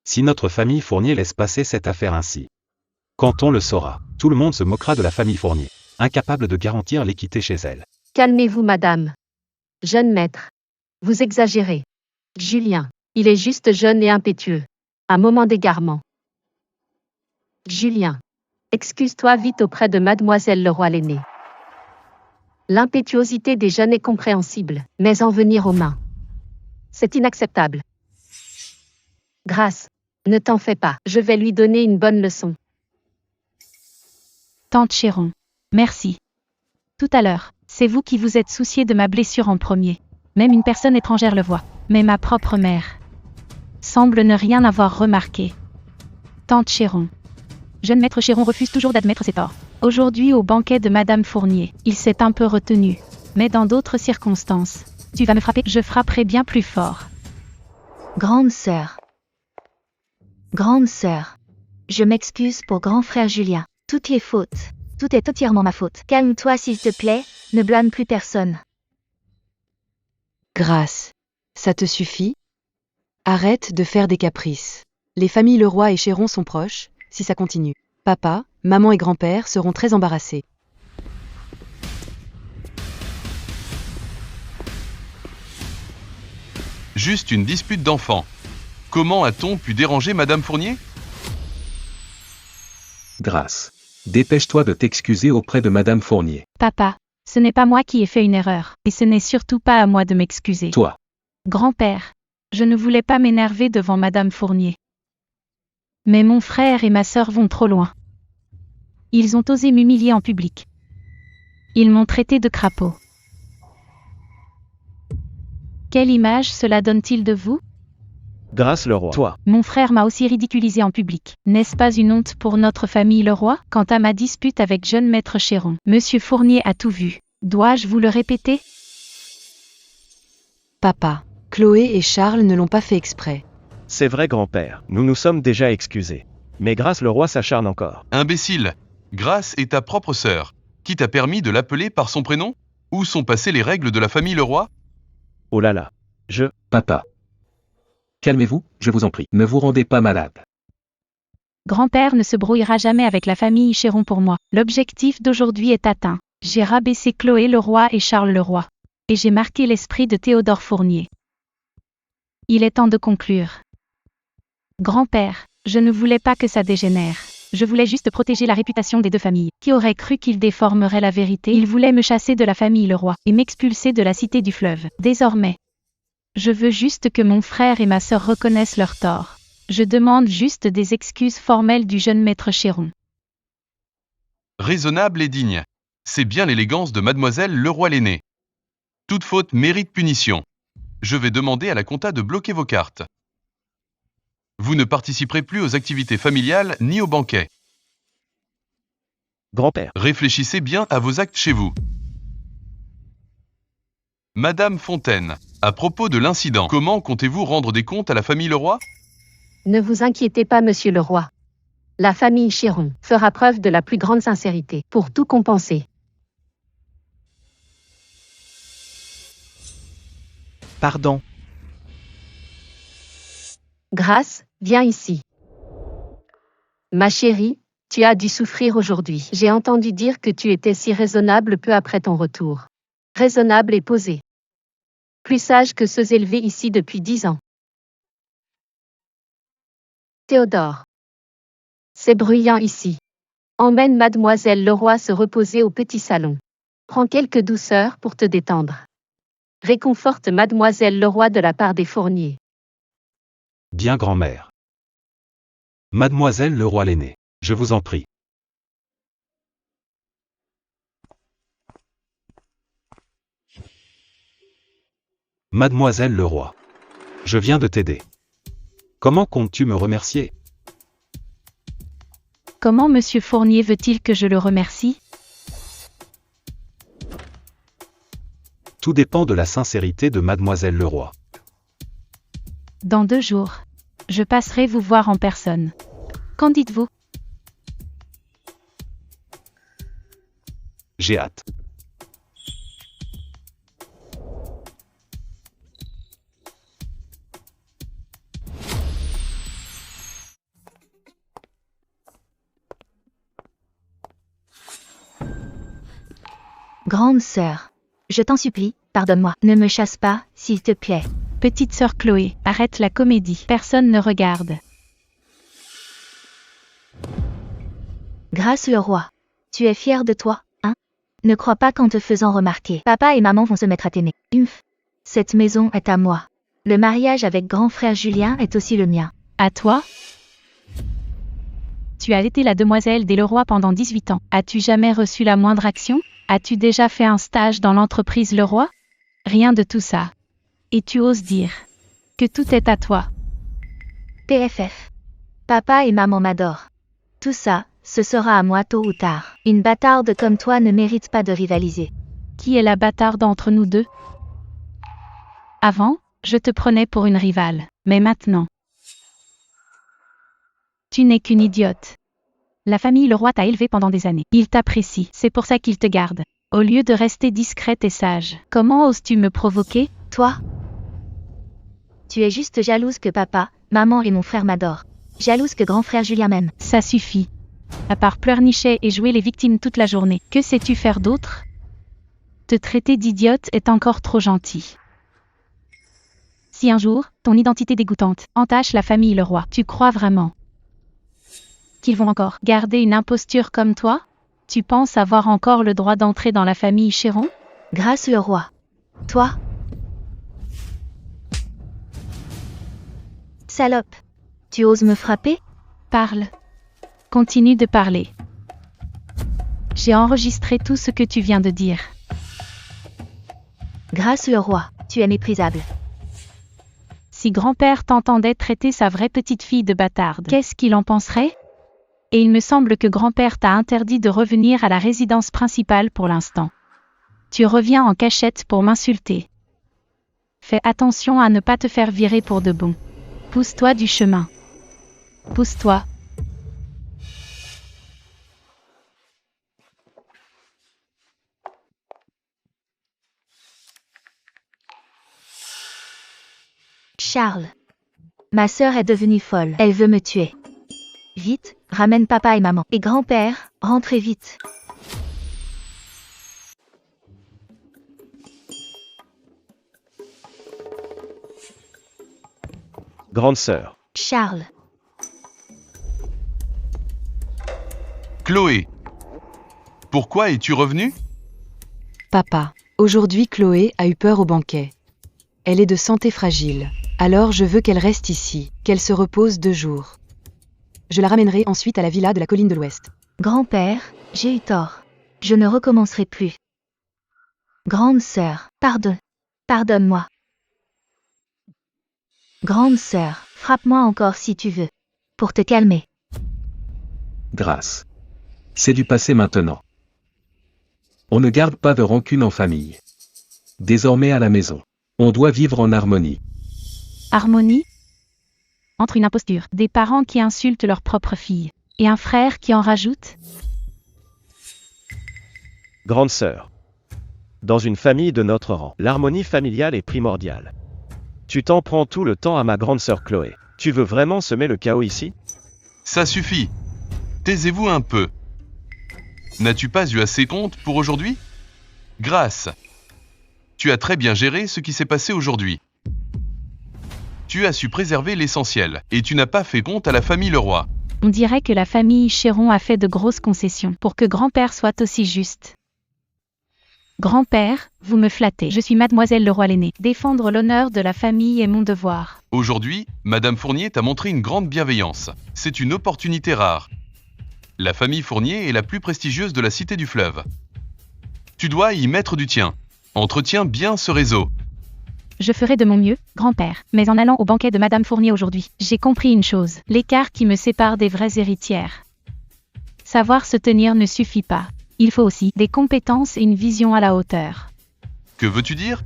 Si notre famille Fournier laisse passer cette affaire ainsi, quand on le saura, tout le monde se moquera de la famille Fournier, incapable de garantir l'équité chez elle. Calmez-vous, madame. Jeune maître. Vous exagérez. Julien, il est juste jeune et impétueux. Un moment d'égarement. Julien, excuse-toi vite auprès de mademoiselle Leroy l'aînée. L'impétuosité des jeunes est compréhensible, mais en venir aux mains, c'est inacceptable. Grâce, ne t'en fais pas, je vais lui donner une bonne leçon. Tante Chéron. Merci. Tout à l'heure, c'est vous qui vous êtes soucié de ma blessure en premier. Même une personne étrangère le voit. Mais ma propre mère semble ne rien avoir remarqué. Tante Chéron. Jeune maître Chéron refuse toujours d'admettre ses torts. Aujourd'hui au banquet de Madame Fournier, il s'est un peu retenu. Mais dans d'autres circonstances, tu vas me frapper, je frapperai bien plus fort. Grande sœur. Grande sœur. Je m'excuse pour grand frère Julien. Toutes les fautes. Tout est entièrement ma faute. Calme-toi s'il te plaît, ne blâme plus personne. Grâce. Ça te suffit? Arrête de faire des caprices. Les familles Leroy et Chéron sont proches, si ça continue. Papa, maman et grand-père seront très embarrassés. Juste une dispute d'enfants. Comment a-t-on pu déranger Madame Fournier? Grâce. Dépêche-toi de t'excuser auprès de Madame Fournier. Papa, ce n'est pas moi qui ai fait une erreur, et ce n'est surtout pas à moi de m'excuser. Toi. Grand-père, je ne voulais pas m'énerver devant Madame Fournier. Mais mon frère et ma sœur vont trop loin. Ils ont osé m'humilier en public. Ils m'ont traité de crapaud. Quelle image cela donne-t-il de vous? Grâce Leroy. Toi. Mon frère m'a aussi ridiculisé en public. N'est-ce pas une honte pour notre famille Leroy? Quant à ma dispute avec jeune maître Chéron, Monsieur Fournier a tout vu. Dois-je vous le répéter? Papa, Chloé et Charles ne l'ont pas fait exprès. C'est vrai grand-père, nous nous sommes déjà excusés. Mais Grâce Leroy s'acharne encore. Imbécile. Grâce est ta propre sœur. Qui t'a permis de l'appeler par son prénom? Où sont passées les règles de la famille Leroy? Oh là là. Papa. Calmez-vous, je vous en prie. Ne vous rendez pas malade. Grand-père ne se brouillera jamais avec la famille Chéron pour moi. L'objectif d'aujourd'hui est atteint. J'ai rabaissé Chloé Leroy et Charles Leroy. Et j'ai marqué l'esprit de Théodore Fournier. Il est temps de conclure. Grand-père, je ne voulais pas que ça dégénère. Je voulais juste protéger la réputation des deux familles. Qui aurait cru qu'il déformerait la vérité? Il voulait me chasser de la famille Leroy et m'expulser de la cité du fleuve. Désormais, je veux juste que mon frère et ma sœur reconnaissent leur tort. Je demande juste des excuses formelles du jeune maître Chéron. Raisonnable et digne. C'est bien l'élégance de Mademoiselle Leroy l'aînée. Toute faute mérite punition. Je vais demander à la compta de bloquer vos cartes. Vous ne participerez plus aux activités familiales ni au banquet. Grand-père. Réfléchissez bien à vos actes chez vous. Madame Fontaine, à propos de l'incident, comment comptez-vous rendre des comptes à la famille Leroy? Ne vous inquiétez pas, monsieur Leroy. La famille Chéron fera preuve de la plus grande sincérité pour tout compenser. Pardon. Grâce, viens ici. Ma chérie, tu as dû souffrir aujourd'hui. J'ai entendu dire que tu étais si raisonnable peu après ton retour. Raisonnable et posé. Plus sage que ceux élevés ici depuis 10 ans. Théodore. C'est bruyant ici. Emmène mademoiselle Leroy se reposer au petit salon. Prends quelques douceurs pour te détendre. Réconforte mademoiselle Leroy de la part des Fournier. Bien grand-mère. Mademoiselle Leroy l'aînée, je vous en prie. Mademoiselle Leroy. Je viens de t'aider. Comment comptes-tu me remercier? Comment Monsieur Fournier veut-il que je le remercie? Tout dépend de la sincérité de Mademoiselle Leroy. Dans 2 jours. Je passerai vous voir en personne. Qu'en dites-vous? J'ai hâte. Grande sœur. Je t'en supplie, pardonne-moi. Ne me chasse pas, s'il te plaît. Petite sœur Chloé, arrête la comédie. Personne ne regarde. Grâce le roi. Tu es fier de toi, hein? Ne crois pas qu'en te faisant remarquer, papa et maman vont se mettre à t'aimer. Cette maison est à moi. Le mariage avec grand frère Julien est aussi le mien. À toi? Tu as été la demoiselle des Leroy pendant 18 ans. As-tu jamais reçu la moindre action? As-tu déjà fait un stage dans l'entreprise Leroy? Rien de tout ça. Et tu oses dire que tout est à toi. PFF. Papa et maman m'adorent. Tout ça, ce sera à moi tôt ou tard. Une bâtarde comme toi ne mérite pas de rivaliser. Qui est la bâtarde entre nous deux? Avant, je te prenais pour une rivale. Mais maintenant, tu n'es qu'une idiote. La famille Leroy t'a élevé pendant des années. Ils t'apprécient, c'est pour ça qu'ils te gardent. Au lieu de rester discrète et sage. Comment oses-tu me provoquer? Toi? Tu es juste jalouse que papa, maman et mon frère m'adorent. Jalouse que grand frère Julien m'aime. Ça suffit. À part pleurnicher et jouer les victimes toute la journée, que sais-tu faire d'autre? Te traiter d'idiote est encore trop gentil. Si un jour, ton identité dégoûtante entache la famille Leroy, tu crois vraiment qu'ils vont encore garder une imposture comme toi? Tu penses avoir encore le droit d'entrer dans la famille Chéron? Grâce le roi. Toi? Salope. Tu oses me frapper? Parle. Continue de parler. J'ai enregistré tout ce que tu viens de dire. Grâce le roi, tu es méprisable. Si grand-père t'entendait traiter sa vraie petite fille de bâtarde, qu'est-ce qu'il en penserait? Et il me semble que grand-père t'a interdit de revenir à la résidence principale pour l'instant. Tu reviens en cachette pour m'insulter. Fais attention à ne pas te faire virer pour de bon. Pousse-toi du chemin. Pousse-toi. Charles. Ma sœur est devenue folle. Elle veut me tuer. Vite, ramène papa et maman. Et grand-père, rentrez vite. Grande sœur. Charles. Chloé. Pourquoi es-tu revenue? Papa. Aujourd'hui Chloé a eu peur au banquet. Elle est de santé fragile. Alors je veux qu'elle reste ici, qu'elle se repose 2 jours. Je la ramènerai ensuite à la villa de la colline de l'Ouest. Grand-père, j'ai eu tort. Je ne recommencerai plus. Grande sœur, pardonne-moi. Grande sœur, frappe-moi encore si tu veux. Pour te calmer. Grâce. C'est du passé maintenant. On ne garde pas de rancune en famille. Désormais à la maison, on doit vivre en harmonie. Harmonie? Entre une imposture, des parents qui insultent leur propre fille, et un frère qui en rajoute? Grande sœur. Dans une famille de notre rang, l'harmonie familiale est primordiale. Tu t'en prends tout le temps à ma grande sœur Chloé. Tu veux vraiment semer le chaos ici? Ça suffit. Taisez-vous un peu. N'as-tu pas eu assez compte pour aujourd'hui? Grâce. Tu as très bien géré ce qui s'est passé aujourd'hui. Tu as su préserver l'essentiel, et tu n'as pas fait compte à la famille Leroy. On dirait que la famille Chéron a fait de grosses concessions pour que grand-père soit aussi juste. Grand-père, vous me flattez. Je suis mademoiselle Leroy l'aînée. Défendre l'honneur de la famille est mon devoir. Aujourd'hui, Madame Fournier t'a montré une grande bienveillance. C'est une opportunité rare. La famille Fournier est la plus prestigieuse de la cité du fleuve. Tu dois y mettre du tien. Entretiens bien ce réseau. Je ferai de mon mieux, grand-père, mais en allant au banquet de Madame Fournier aujourd'hui, j'ai compris une chose, l'écart qui me sépare des vraies héritières. Savoir se tenir ne suffit pas. Il faut aussi des compétences et une vision à la hauteur. Que veux-tu dire?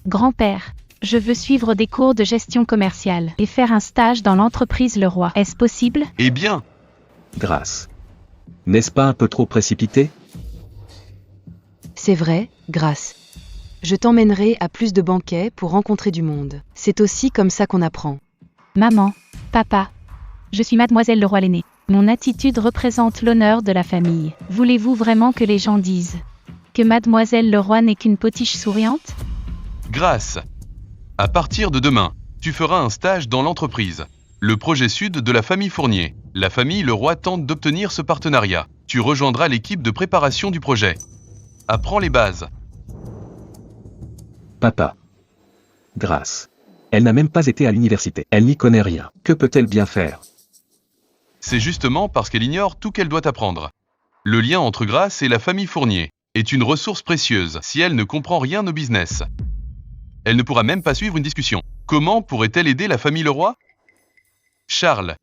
Grand-père, je veux suivre des cours de gestion commerciale et faire un stage dans l'entreprise Leroy. Est-ce possible? Eh bien, Grâce. N'est-ce pas un peu trop précipité? C'est vrai, Grâce. Je t'emmènerai à plus de banquets pour rencontrer du monde. C'est aussi comme ça qu'on apprend. Maman, papa, je suis mademoiselle Leroy l'aînée. Mon attitude représente l'honneur de la famille. Voulez-vous vraiment que les gens disent que mademoiselle Leroy n'est qu'une potiche souriante? Grâce. À partir de demain, tu feras un stage dans l'entreprise. Le projet Sud de la famille Fournier. La famille Leroy tente d'obtenir ce partenariat. Tu rejoindras l'équipe de préparation du projet. Apprends les bases. Papa. Grâce. Elle n'a même pas été à l'université. Elle n'y connaît rien. Que peut-elle bien faire? C'est justement parce qu'elle ignore tout qu'elle doit apprendre. Le lien entre Grâce et la famille Fournier est une ressource précieuse si elle ne comprend rien au business. Elle ne pourra même pas suivre une discussion. Comment pourrait-elle aider la famille Leroy? Charles,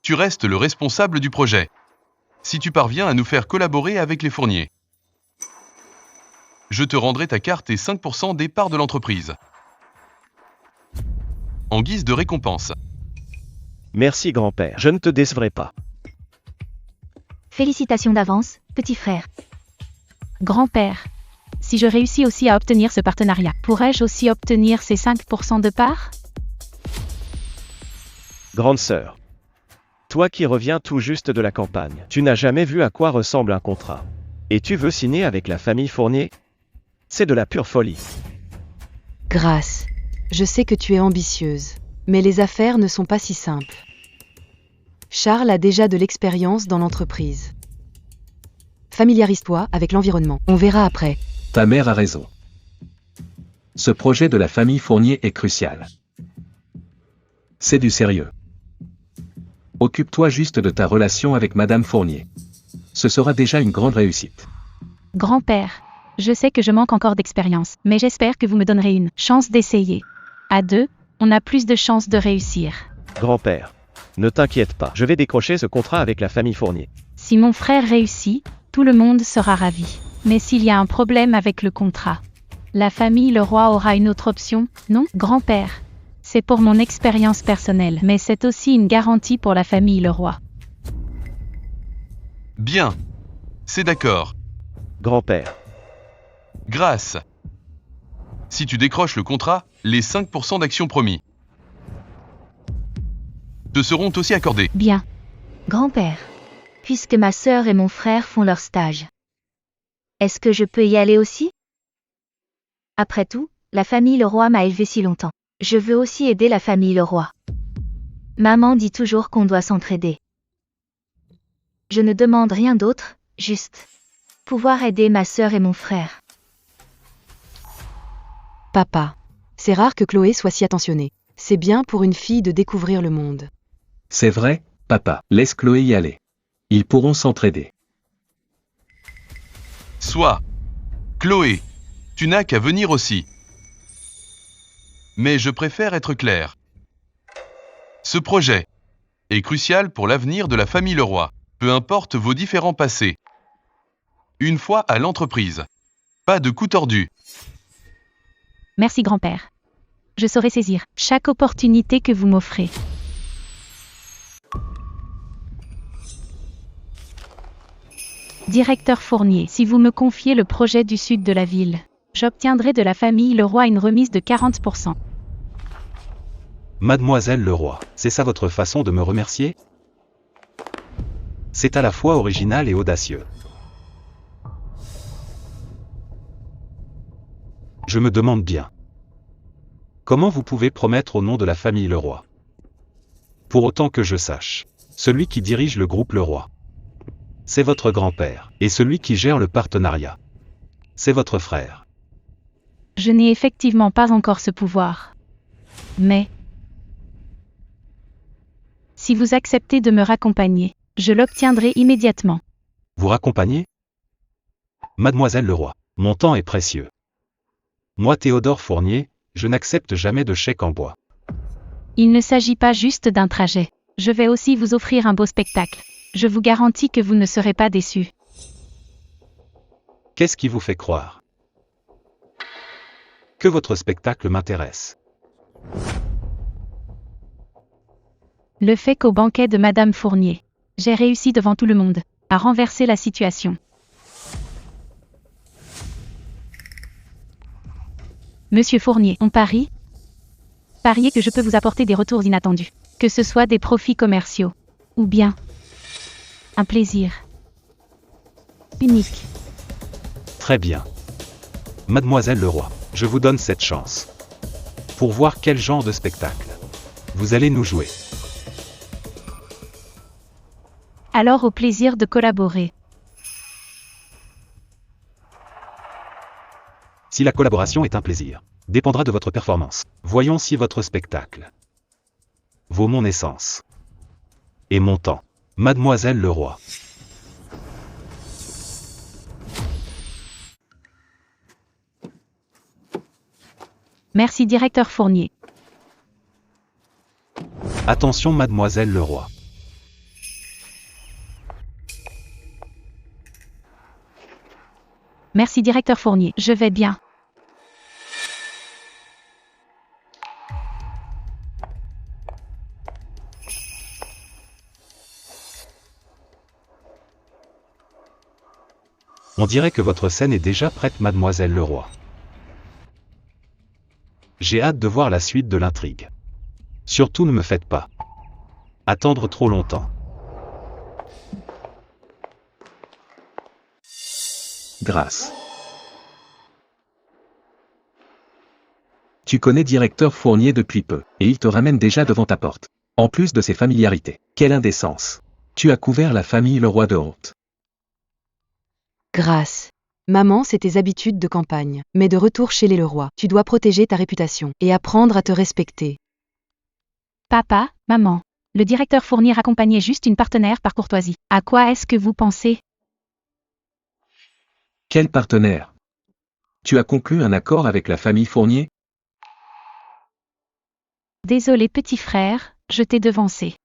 tu restes le responsable du projet. Si tu parviens à nous faire collaborer avec les Fournier, je te rendrai ta carte et 5% des parts de l'entreprise. En guise de récompense. Merci grand-père, je ne te décevrai pas. Félicitations d'avance, petit frère. Grand-père, si je réussis aussi à obtenir ce partenariat, pourrais-je aussi obtenir ces 5% de parts? Grande sœur. Toi qui reviens tout juste de la campagne, tu n'as jamais vu à quoi ressemble un contrat. Et tu veux signer avec la famille Fournier? C'est de la pure folie. Grâce. Je sais que tu es ambitieuse. Mais les affaires ne sont pas si simples. Charles a déjà de l'expérience dans l'entreprise. Familiarise-toi avec l'environnement. On verra après. Ta mère a raison. Ce projet de la famille Fournier est crucial. C'est du sérieux. Occupe-toi juste de ta relation avec Madame Fournier. Ce sera déjà une grande réussite. Grand-père, je sais que je manque encore d'expérience, mais j'espère que vous me donnerez une chance d'essayer. À deux, on a plus de chances de réussir. Grand-père, ne t'inquiète pas, je vais décrocher ce contrat avec la famille Fournier. Si mon frère réussit, tout le monde sera ravi. Mais s'il y a un problème avec le contrat, la famille Leroy aura une autre option, non, grand-père? C'est pour mon expérience personnelle, mais c'est aussi une garantie pour la famille Leroy. Bien. C'est d'accord. Grand-père. Grâce. Si tu décroches le contrat, les 5% d'actions promis te seront aussi accordés. Bien. Grand-père. Puisque ma sœur et mon frère font leur stage, est-ce que je peux y aller aussi? Après tout, la famille Leroy m'a élevée si longtemps. Je veux aussi aider la famille Leroy. Maman dit toujours qu'on doit s'entraider. Je ne demande rien d'autre, juste pouvoir aider ma sœur et mon frère. Papa. C'est rare que Chloé soit si attentionnée. C'est bien pour une fille de découvrir le monde. C'est vrai, papa. Laisse Chloé y aller. Ils pourront s'entraider. Soit. Chloé, tu n'as qu'à venir aussi. Mais je préfère être clair. Ce projet est crucial pour l'avenir de la famille Leroy, peu importe vos différents passés. Une fois à l'entreprise. Pas de coup tordu. Merci grand-père. Je saurai saisir chaque opportunité que vous m'offrez. Directeur Fournier, si vous me confiez le projet du sud de la ville, j'obtiendrai de la famille Leroy une remise de 40%. Mademoiselle Leroy, c'est ça votre façon de me remercier? C'est à la fois original et audacieux. Je me demande bien. Comment vous pouvez promettre au nom de la famille Leroy? Pour autant que je sache, celui qui dirige le groupe Leroy, c'est votre grand-père, et celui qui gère le partenariat, c'est votre frère. Je n'ai effectivement pas encore ce pouvoir. Mais si vous acceptez de me raccompagner, je l'obtiendrai immédiatement. Vous raccompagnez? Mademoiselle Leroy, mon temps est précieux. Moi Théodore Fournier, je n'accepte jamais de chèque en bois. Il ne s'agit pas juste d'un trajet. Je vais aussi vous offrir un beau spectacle. Je vous garantis que vous ne serez pas déçus. Qu'est-ce qui vous fait croire que votre spectacle m'intéresse? Le fait qu'au banquet de Madame Fournier, j'ai réussi devant tout le monde à renverser la situation. Monsieur Fournier, on parie? Pariez que je peux vous apporter des retours inattendus, que ce soit des profits commerciaux, ou bien un plaisir unique. Très bien. Mademoiselle Leroy, je vous donne cette chance. Pour voir quel genre de spectacle vous allez nous jouer. Alors au plaisir de collaborer. Si la collaboration est un plaisir, dépendra de votre performance. Voyons si votre spectacle vaut mon essence et mon temps. Mademoiselle Leroy. Merci directeur Fournier. Attention Mademoiselle Leroy. Merci directeur Fournier, je vais bien. On dirait que votre scène est déjà prête Mademoiselle Leroy. J'ai hâte de voir la suite de l'intrigue. Surtout ne me faites pas attendre trop longtemps. Grâce. Tu connais directeur Fournier depuis peu, et il te ramène déjà devant ta porte. En plus de ses familiarités. Quelle indécence. Tu as couvert la famille Leroy de honte. Grâce. Maman, c'est tes habitudes de campagne. Mais de retour chez les Leroy, tu dois protéger ta réputation et apprendre à te respecter. Papa, maman, le directeur Fournier accompagnait juste une partenaire par courtoisie. À quoi est-ce que vous pensez? Quel partenaire? Tu as conclu un accord avec la famille Fournier? Désolé petit frère, je t'ai devancé.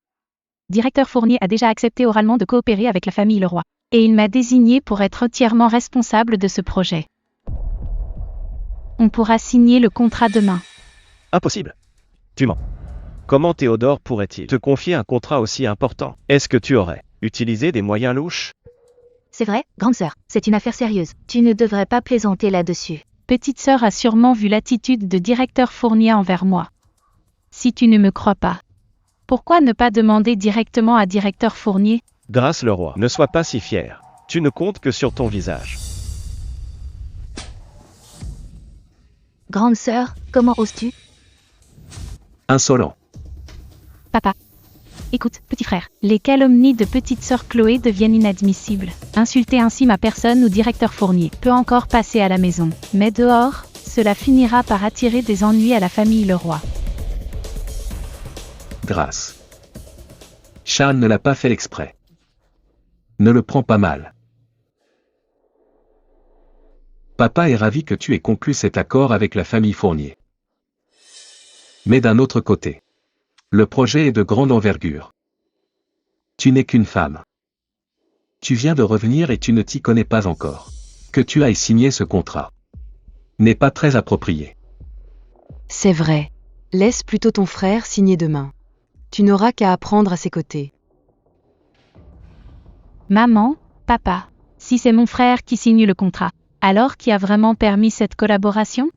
Directeur Fournier a déjà accepté oralement de coopérer avec la famille Leroy. Et il m'a désigné pour être entièrement responsable de ce projet. On pourra signer le contrat demain. Impossible. Tu mens. Comment Théodore pourrait-il te confier un contrat aussi important? Est-ce que tu aurais utilisé des moyens louches? C'est vrai, grande sœur, c'est une affaire sérieuse. Tu ne devrais pas plaisanter là-dessus. Petite sœur a sûrement vu l'attitude de directeur Fournier envers moi. Si tu ne me crois pas, pourquoi ne pas demander directement à directeur Fournier? Grâce Leroy, ne sois pas si fier. Tu ne comptes que sur ton visage. Grande sœur, comment oses-tu? Insolent. Papa. Écoute, petit frère, les calomnies de petite sœur Chloé deviennent inadmissibles. Insulter ainsi ma personne ou directeur Fournier peut encore passer à la maison. Mais dehors, cela finira par attirer des ennuis à la famille Leroy. Grâce. Charles ne l'a pas fait exprès. Ne le prends pas mal. Papa est ravi que tu aies conclu cet accord avec la famille Fournier. Mais d'un autre côté, le projet est de grande envergure. Tu n'es qu'une femme. Tu viens de revenir et tu ne t'y connais pas encore. Que tu ailles signer ce contrat n'est pas très approprié. C'est vrai. Laisse plutôt ton frère signer demain. Tu n'auras qu'à apprendre à ses côtés. Maman, papa, si c'est mon frère qui signe le contrat, alors qui a vraiment permis cette collaboration?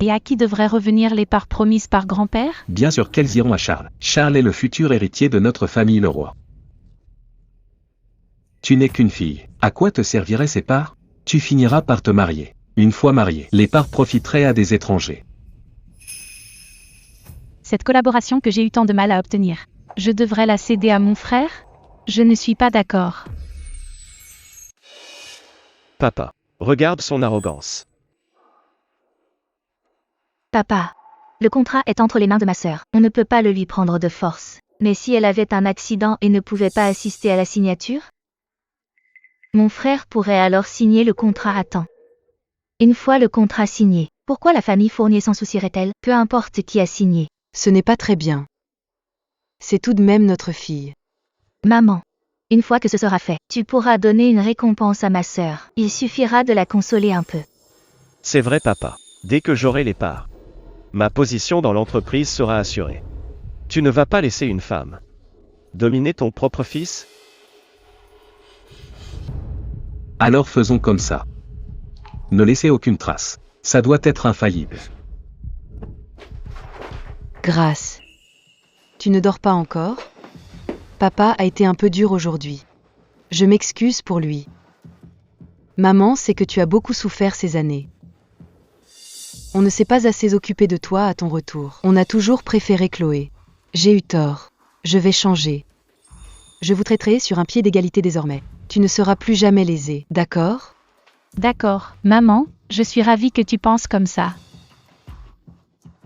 Et à qui devraient revenir les parts promises par grand-père? Bien sûr qu'elles iront à Charles. Charles est le futur héritier de notre famille Leroy. Tu n'es qu'une fille. À quoi te serviraient ces parts? Tu finiras par te marier. Une fois marié, les parts profiteraient à des étrangers. Cette collaboration que j'ai eu tant de mal à obtenir, je devrais la céder à mon frère? Je ne suis pas d'accord. Papa, regarde son arrogance. Papa, le contrat est entre les mains de ma sœur. On ne peut pas le lui prendre de force. Mais si elle avait un accident et ne pouvait pas assister à la signature? Mon frère pourrait alors signer le contrat à temps. Une fois le contrat signé, pourquoi la famille Fournier s'en soucierait-elle? Peu importe qui a signé. Ce n'est pas très bien. C'est tout de même notre fille. Maman, Une fois que ce sera fait, tu pourras donner une récompense à ma sœur. Il suffira de la consoler un peu. C'est vrai papa. Dès que j'aurai les parts, ma position dans l'entreprise sera assurée. Tu ne vas pas laisser une femme dominer ton propre fils? Alors faisons comme ça. Ne laissez aucune trace. Ça doit être infaillible. Grâce. Tu ne dors pas encore? Papa a été un peu dur aujourd'hui. Je m'excuse pour lui. Maman sait que tu as beaucoup souffert ces années. On ne s'est pas assez occupé de toi à ton retour. On a toujours préféré Chloé. J'ai eu tort. Je vais changer. Je vous traiterai sur un pied d'égalité désormais. Tu ne seras plus jamais lésé, d'accord? D'accord, maman, je suis ravie que tu penses comme ça.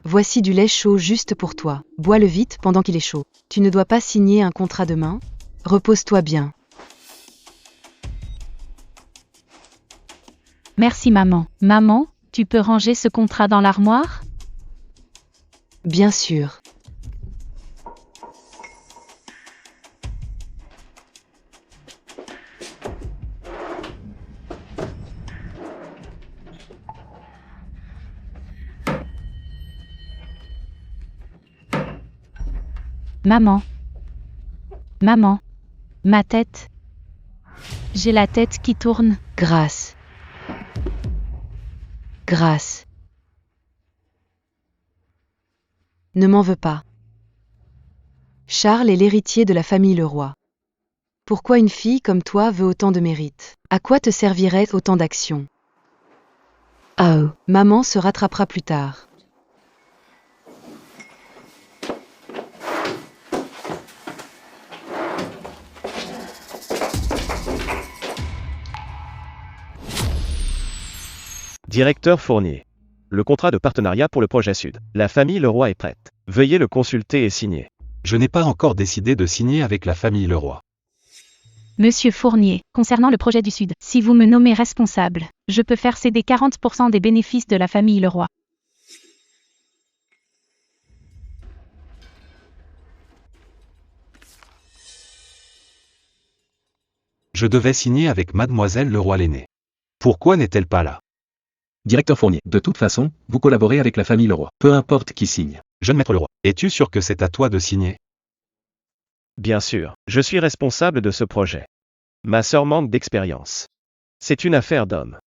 Voici du lait chaud juste pour toi. Bois-le vite pendant qu'il est chaud. Tu ne dois pas signer un contrat demain? Repose-toi bien. Merci maman. Maman, tu peux ranger ce contrat dans l'armoire? Bien sûr. Maman. Maman. Ma tête. J'ai la tête qui tourne. Grâce. Grâce. Ne m'en veux pas. Charles est l'héritier de la famille Leroy. Pourquoi une fille comme toi veut autant de mérite? À quoi te servirait autant d'action? Oh, maman se rattrapera plus tard. Directeur Fournier. Le contrat de partenariat pour le projet Sud. La famille Leroy est prête. Veuillez le consulter et signer. Je n'ai pas encore décidé de signer avec la famille Leroy. Monsieur Fournier, concernant le projet du Sud, si vous me nommez responsable, je peux faire céder 40% des bénéfices de la famille Leroy. Je devais signer avec mademoiselle Leroy l'aînée. Pourquoi n'est-elle pas là? Directeur Fournier, de toute façon, vous collaborez avec la famille Leroy. Peu importe qui signe. Jeune maître Leroy, es-tu sûr que c'est à toi de signer? Bien sûr, je suis responsable de ce projet. Ma sœur manque d'expérience. C'est une affaire d'homme.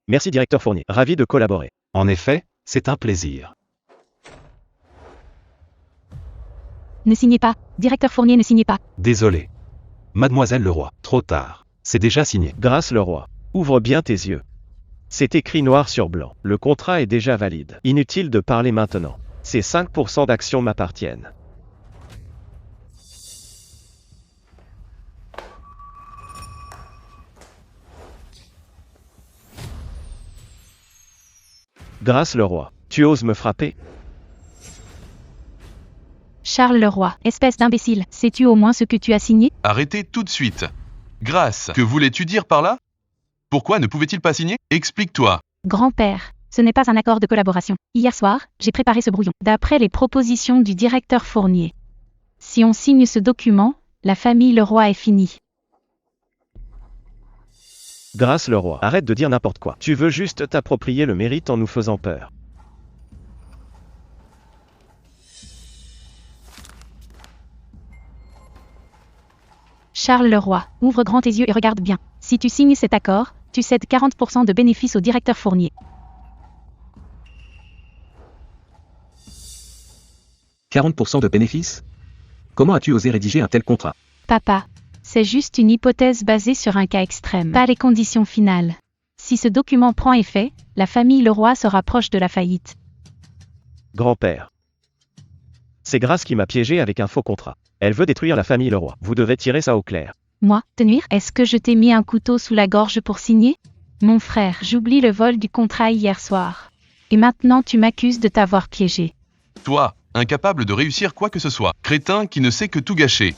Merci directeur Fournier, ravi de collaborer. En effet, c'est un plaisir. Ne signez pas, directeur Fournier, ne signez pas. Désolé. Mademoiselle Leroy, trop tard. C'est déjà signé. Grâce Leroy, ouvre bien tes yeux. C'est écrit noir sur blanc. Le contrat est déjà valide. Inutile de parler maintenant. Ces 5% d'actions m'appartiennent. Grâce Leroy, tu oses me frapper? Charles Leroy, espèce d'imbécile, sais-tu au moins ce que tu as signé? Arrêtez tout de suite. Grâce, que voulais-tu dire par là? Pourquoi ne pouvait-il pas signer? Explique-toi. Grand-père, ce n'est pas un accord de collaboration. Hier soir, j'ai préparé ce brouillon, d'après les propositions du directeur Fournier. Si on signe ce document, la famille Leroy est finie. Grâce Leroy, arrête de dire n'importe quoi. Tu veux juste t'approprier le mérite en nous faisant peur. Charles Leroy, ouvre grand tes yeux et regarde bien. Si tu signes cet accord, tu cèdes 40% de bénéfices au directeur Fournier. « 40% de bénéfices? Comment as-tu osé rédiger un tel contrat? Papa, c'est juste une hypothèse basée sur un cas extrême, pas les conditions finales. Si ce document prend effet, la famille Leroy sera proche de la faillite. Grand-père. C'est Grâce qui m'a piégé avec un faux contrat. Elle veut détruire la famille Leroy. Vous devez tirer ça au clair. Moi, te nuire? Est-ce que je t'ai mis un couteau sous la gorge pour signer? Mon frère, j'oublie le vol du contrat hier soir. Et maintenant tu m'accuses de t'avoir piégé. Toi, incapable de réussir quoi que ce soit, crétin qui ne sait que tout gâcher.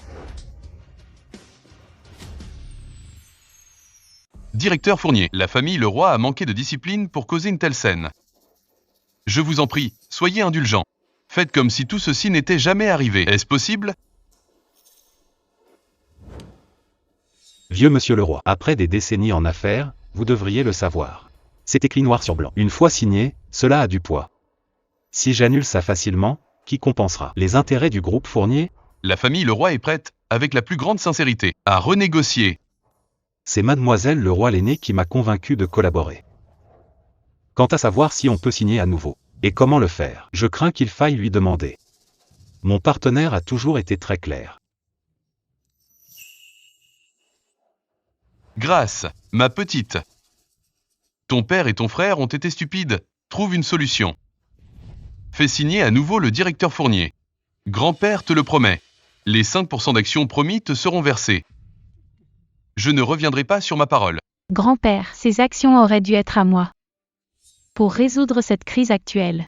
Directeur Fournier, la famille Leroy a manqué de discipline pour causer une telle scène. Je vous en prie, soyez indulgents. Faites comme si tout ceci n'était jamais arrivé. Est-ce possible? Vieux monsieur Leroy, après des décennies en affaires, vous devriez le savoir. C'est écrit noir sur blanc. Une fois signé, cela a du poids. Si j'annule ça facilement, qui compensera les intérêts du groupe Fournier? La famille Leroy est prête, avec la plus grande sincérité, à renégocier. C'est mademoiselle Leroy l'aînée qui m'a convaincu de collaborer. Quant à savoir si on peut signer à nouveau, et comment le faire, je crains qu'il faille lui demander. Mon partenaire a toujours été très clair. Grâce, ma petite. Ton père et ton frère ont été stupides. Trouve une solution. Fais signer à nouveau le directeur Fournier. Grand-père te le promet. Les 5% d'actions promis te seront versés. Je ne reviendrai pas sur ma parole. Grand-père, ces actions auraient dû être à moi. Pour résoudre cette crise actuelle.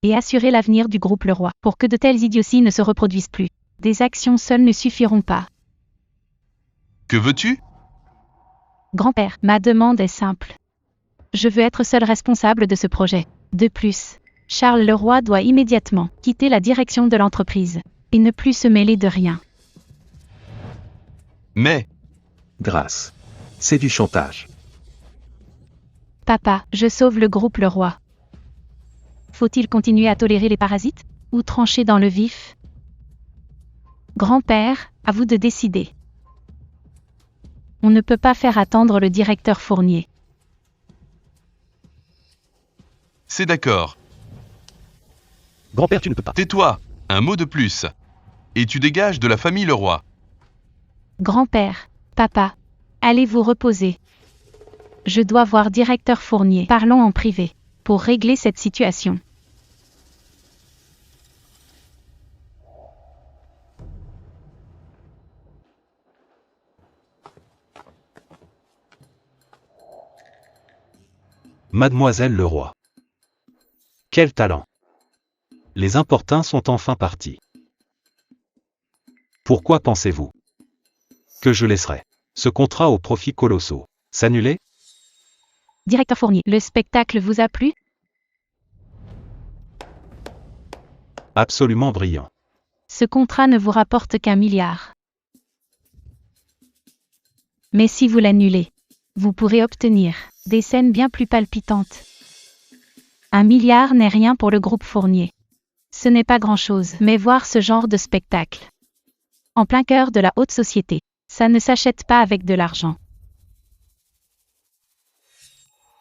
Et assurer l'avenir du groupe Leroy, pour que de telles idioties ne se reproduisent plus. Des actions seules ne suffiront pas. Que veux-tu? Grand-père, ma demande est simple. Je veux être seul responsable de ce projet. De plus, Charles Leroy doit immédiatement quitter la direction de l'entreprise et ne plus se mêler de rien. Mais... Grâce. C'est du chantage. Papa, je sauve le groupe Leroy. Faut-il continuer à tolérer les parasites ou trancher dans le vif? Grand-père, à vous de décider. On ne peut pas faire attendre le directeur Fournier. C'est d'accord. Grand-père, tu ne peux pas. Tais-toi, un mot de plus. Et tu dégages de la famille Leroy. Grand-père, papa, allez vous reposer. Je dois voir directeur Fournier. Parlons en privé, pour régler cette situation. Mademoiselle Leroy. Quel talent! Les importuns sont enfin partis. Pourquoi pensez-vous que je laisserai ce contrat aux profits colossaux s'annuler? Directeur Fournier, le spectacle vous a plu? Absolument brillant. Ce contrat ne vous rapporte qu'1 milliard. Mais si vous l'annulez, vous pourrez obtenir des scènes bien plus palpitantes. 1 milliard n'est rien pour le groupe Fournier. Ce n'est pas grand-chose, mais voir ce genre de spectacle, en plein cœur de la haute société, ça ne s'achète pas avec de l'argent.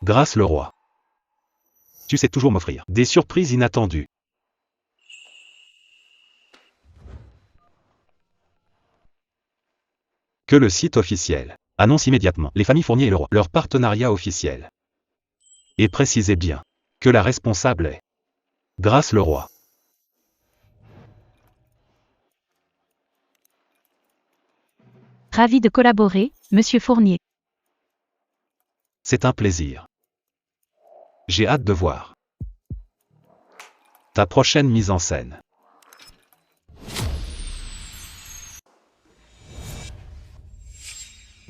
Grâce Leroy. Tu sais toujours m'offrir des surprises inattendues. Que le site officiel annonce immédiatement les familles Fournier et Leroy, leur partenariat officiel. Et précisez bien que la responsable est Grâce Leroy. Ravi de collaborer, Monsieur Fournier. C'est un plaisir. J'ai hâte de voir ta prochaine mise en scène.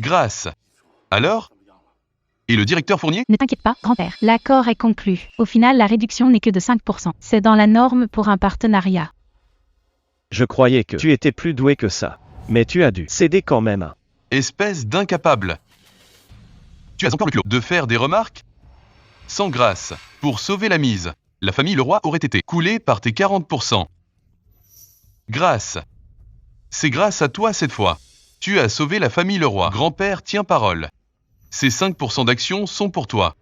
Grâce. Alors? Et le directeur Fournier? Ne t'inquiète pas, grand-père. L'accord est conclu. Au final, la réduction n'est que de 5%. C'est dans la norme pour un partenariat. Je croyais que tu étais plus doué que ça. Mais tu as dû céder quand même. Espèce d'incapable. Tu as encore le culot de faire des remarques? Sans grâce, pour sauver la mise, la famille Leroy aurait été coulée par tes 40%. Grâce. C'est grâce à toi cette fois. Tu as sauvé la famille Leroy. Grand-père tient parole. Ces 5% d'actions sont pour toi.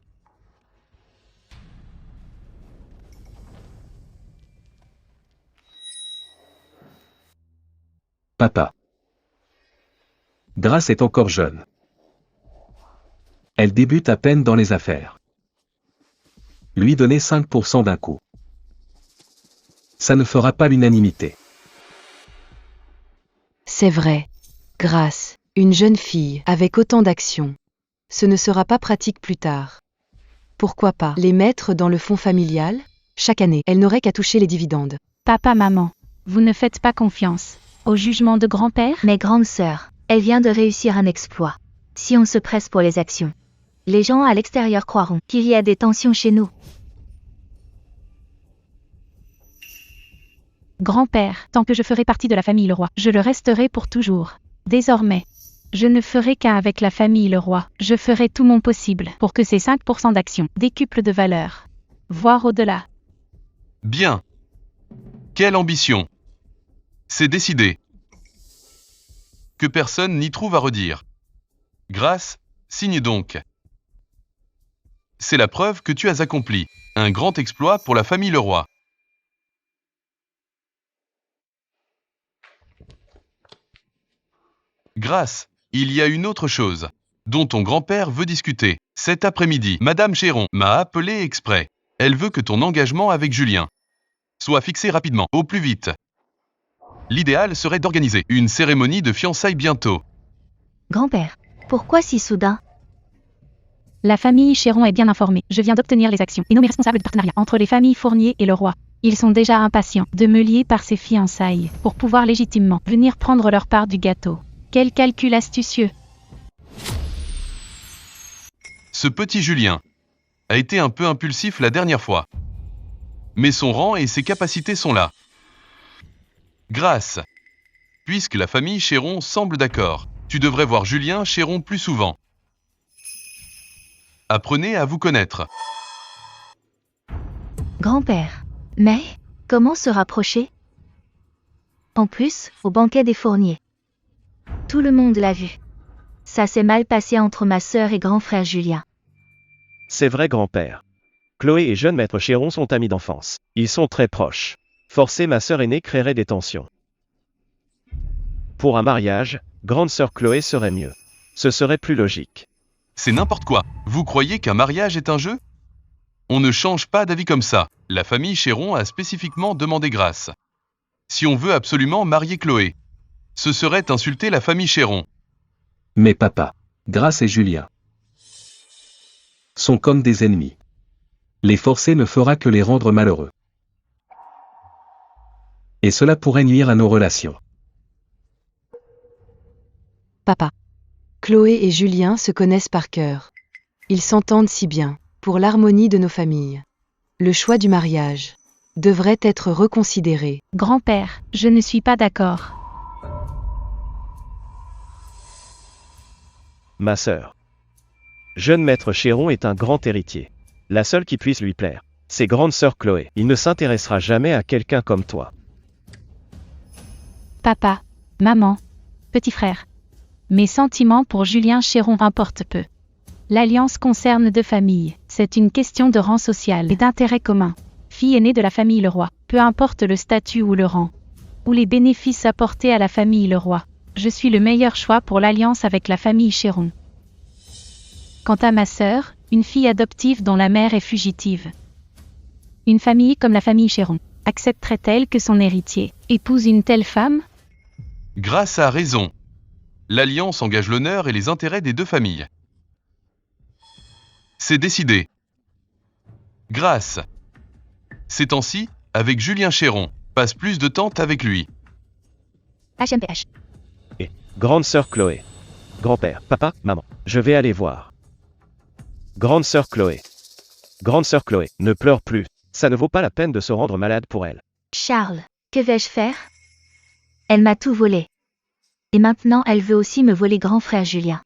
Papa. Grâce est encore jeune. Elle débute à peine dans les affaires. Lui donner 5% d'un coup. Ça ne fera pas l'unanimité. C'est vrai. Grâce, une jeune fille avec autant d'actions. Ce ne sera pas pratique plus tard. Pourquoi pas les mettre dans le fonds familial? Chaque année, elle n'aurait qu'à toucher les dividendes. Papa, maman, vous ne faites pas confiance au jugement de grand-père? Mais grande sœur, elle vient de réussir un exploit. Si on se presse pour les actions, les gens à l'extérieur croiront qu'il y a des tensions chez nous. Grand-père, tant que je ferai partie de la famille Leroy, je le resterai pour toujours. Désormais, je ne ferai qu'un avec la famille Leroy. Je ferai tout mon possible pour que ces 5% d'actions décuplent de valeur, voire au-delà. Bien. Quelle ambition. C'est décidé. Que personne n'y trouve à redire. Grâce, signe donc. C'est la preuve que tu as accompli un grand exploit pour la famille Leroy. Grâce, il y a une autre chose dont ton grand-père veut discuter. Cet après-midi, Madame Chéron m'a appelé exprès. Elle veut que ton engagement avec Julien soit fixé rapidement, au plus vite. L'idéal serait d'organiser une cérémonie de fiançailles bientôt. Grand-père, pourquoi si soudain? La famille Chéron est bien informée. Je viens d'obtenir les actions et nommé responsable de partenariat entre les familles Fournier et Leroy. Ils sont déjà impatients de me lier par ces fiançailles pour pouvoir légitimement venir prendre leur part du gâteau. Quel calcul astucieux! Ce petit Julien a été un peu impulsif la dernière fois. Mais son rang et ses capacités sont là. Grâce, puisque la famille Chéron semble d'accord, tu devrais voir Julien Chéron plus souvent. Apprenez à vous connaître. Grand-père, mais comment se rapprocher? En plus, au banquet des Fourniers. Tout le monde l'a vu. Ça s'est mal passé entre ma sœur et grand frère Julien. C'est vrai, grand-père. Chloé et jeune maître Chéron sont amis d'enfance. Ils sont très proches. Forcer ma sœur aînée créerait des tensions. Pour un mariage, grande sœur Chloé serait mieux. Ce serait plus logique. C'est n'importe quoi. Vous croyez qu'un mariage est un jeu? On ne change pas d'avis comme ça. La famille Chéron a spécifiquement demandé grâce. Si on veut absolument marier Chloé, ce serait insulter la famille Chéron. Mais papa, Grâce et Julien sont comme des ennemis. Les forcer ne fera que les rendre malheureux. Et cela pourrait nuire à nos relations. Papa. Chloé et Julien se connaissent par cœur. Ils s'entendent si bien, pour l'harmonie de nos familles. Le choix du mariage devrait être reconsidéré. Grand-père, je ne suis pas d'accord. Ma sœur. Jeune maître Chéron est un grand héritier. La seule qui puisse lui plaire, c'est grande sœur Chloé. Il ne s'intéressera jamais à quelqu'un comme toi. Papa, maman, petit frère. Mes sentiments pour Julien Chéron importent peu. L'alliance concerne deux familles. C'est une question de rang social et d'intérêt commun. Fille aînée de la famille Leroy, peu importe le statut ou le rang, ou les bénéfices apportés à la famille Leroy, je suis le meilleur choix pour l'alliance avec la famille Chéron. Quant à ma sœur, une fille adoptive dont la mère est fugitive. Une famille comme la famille Chéron accepterait-elle que son héritier épouse une telle femme? Grâce a raison. L'alliance engage l'honneur et les intérêts des deux familles. C'est décidé. Grâce. Ces temps-ci, avec Julien Chéron, passe plus de temps avec lui. HMPH. Et grande sœur Chloé. Grand-père, papa, maman, je vais aller voir. Grande sœur Chloé. Grande sœur Chloé, ne pleure plus. Ça ne vaut pas la peine de se rendre malade pour elle. Charles, que vais-je faire? Elle m'a tout volé. Et maintenant elle veut aussi me voler grand frère Julien.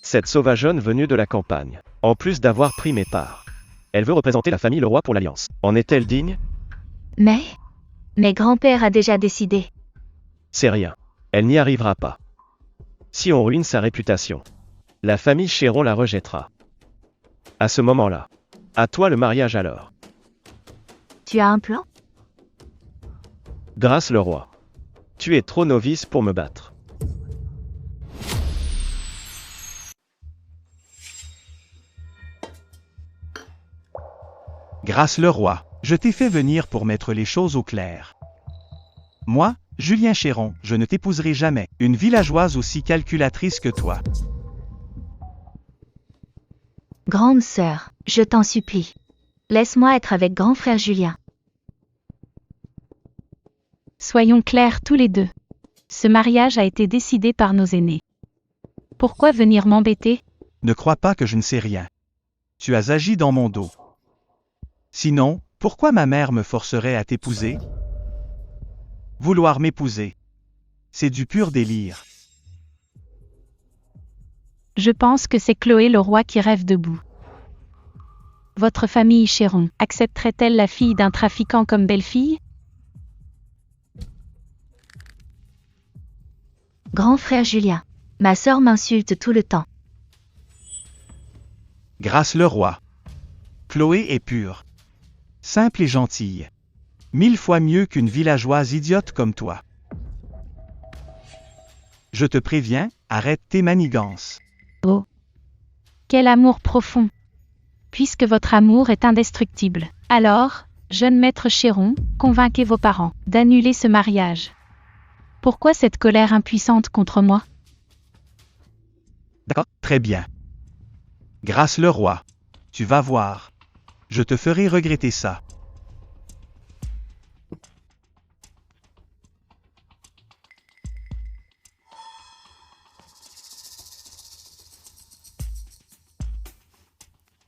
Cette sauvageonne venue de la campagne, en plus d'avoir pris mes parts. Elle veut représenter la famille Leroy pour l'Alliance. En est-elle digne? Mais grand-père a déjà décidé. C'est rien. Elle n'y arrivera pas. Si on ruine sa réputation, la famille Chéron la rejettera. À ce moment-là, à toi le mariage alors. Tu as un plan? Grâce Leroy. Tu es trop novice pour me battre. Grâce Leroy, je t'ai fait venir pour mettre les choses au clair. Moi, Julien Chéron, je ne t'épouserai jamais, une villageoise aussi calculatrice que toi. Grande sœur, je t'en supplie. Laisse-moi être avec grand frère Julien. Soyons clairs tous les deux. Ce mariage a été décidé par nos aînés. Pourquoi venir m'embêter? Ne crois pas que je ne sais rien. Tu as agi dans mon dos. Sinon, pourquoi ma mère me forcerait à t'épouser? Vouloir m'épouser. C'est du pur délire. Je pense que c'est Chloé le roi qui rêve debout. Votre famille Chéron accepterait-elle la fille d'un trafiquant comme belle-fille? Grand frère Julien. Ma sœur m'insulte tout le temps. Grâce le roi. Chloé est pure. Simple et gentille. 1000 fois mieux qu'une villageoise idiote comme toi. Je te préviens, arrête tes manigances. Oh! Quel amour profond! Puisque votre amour est indestructible, alors, jeune maître Chéron, convainquez vos parents d'annuler ce mariage. Pourquoi cette colère impuissante contre moi? D'accord, très bien. Grâce le roi. Tu vas voir. Je te ferai regretter ça.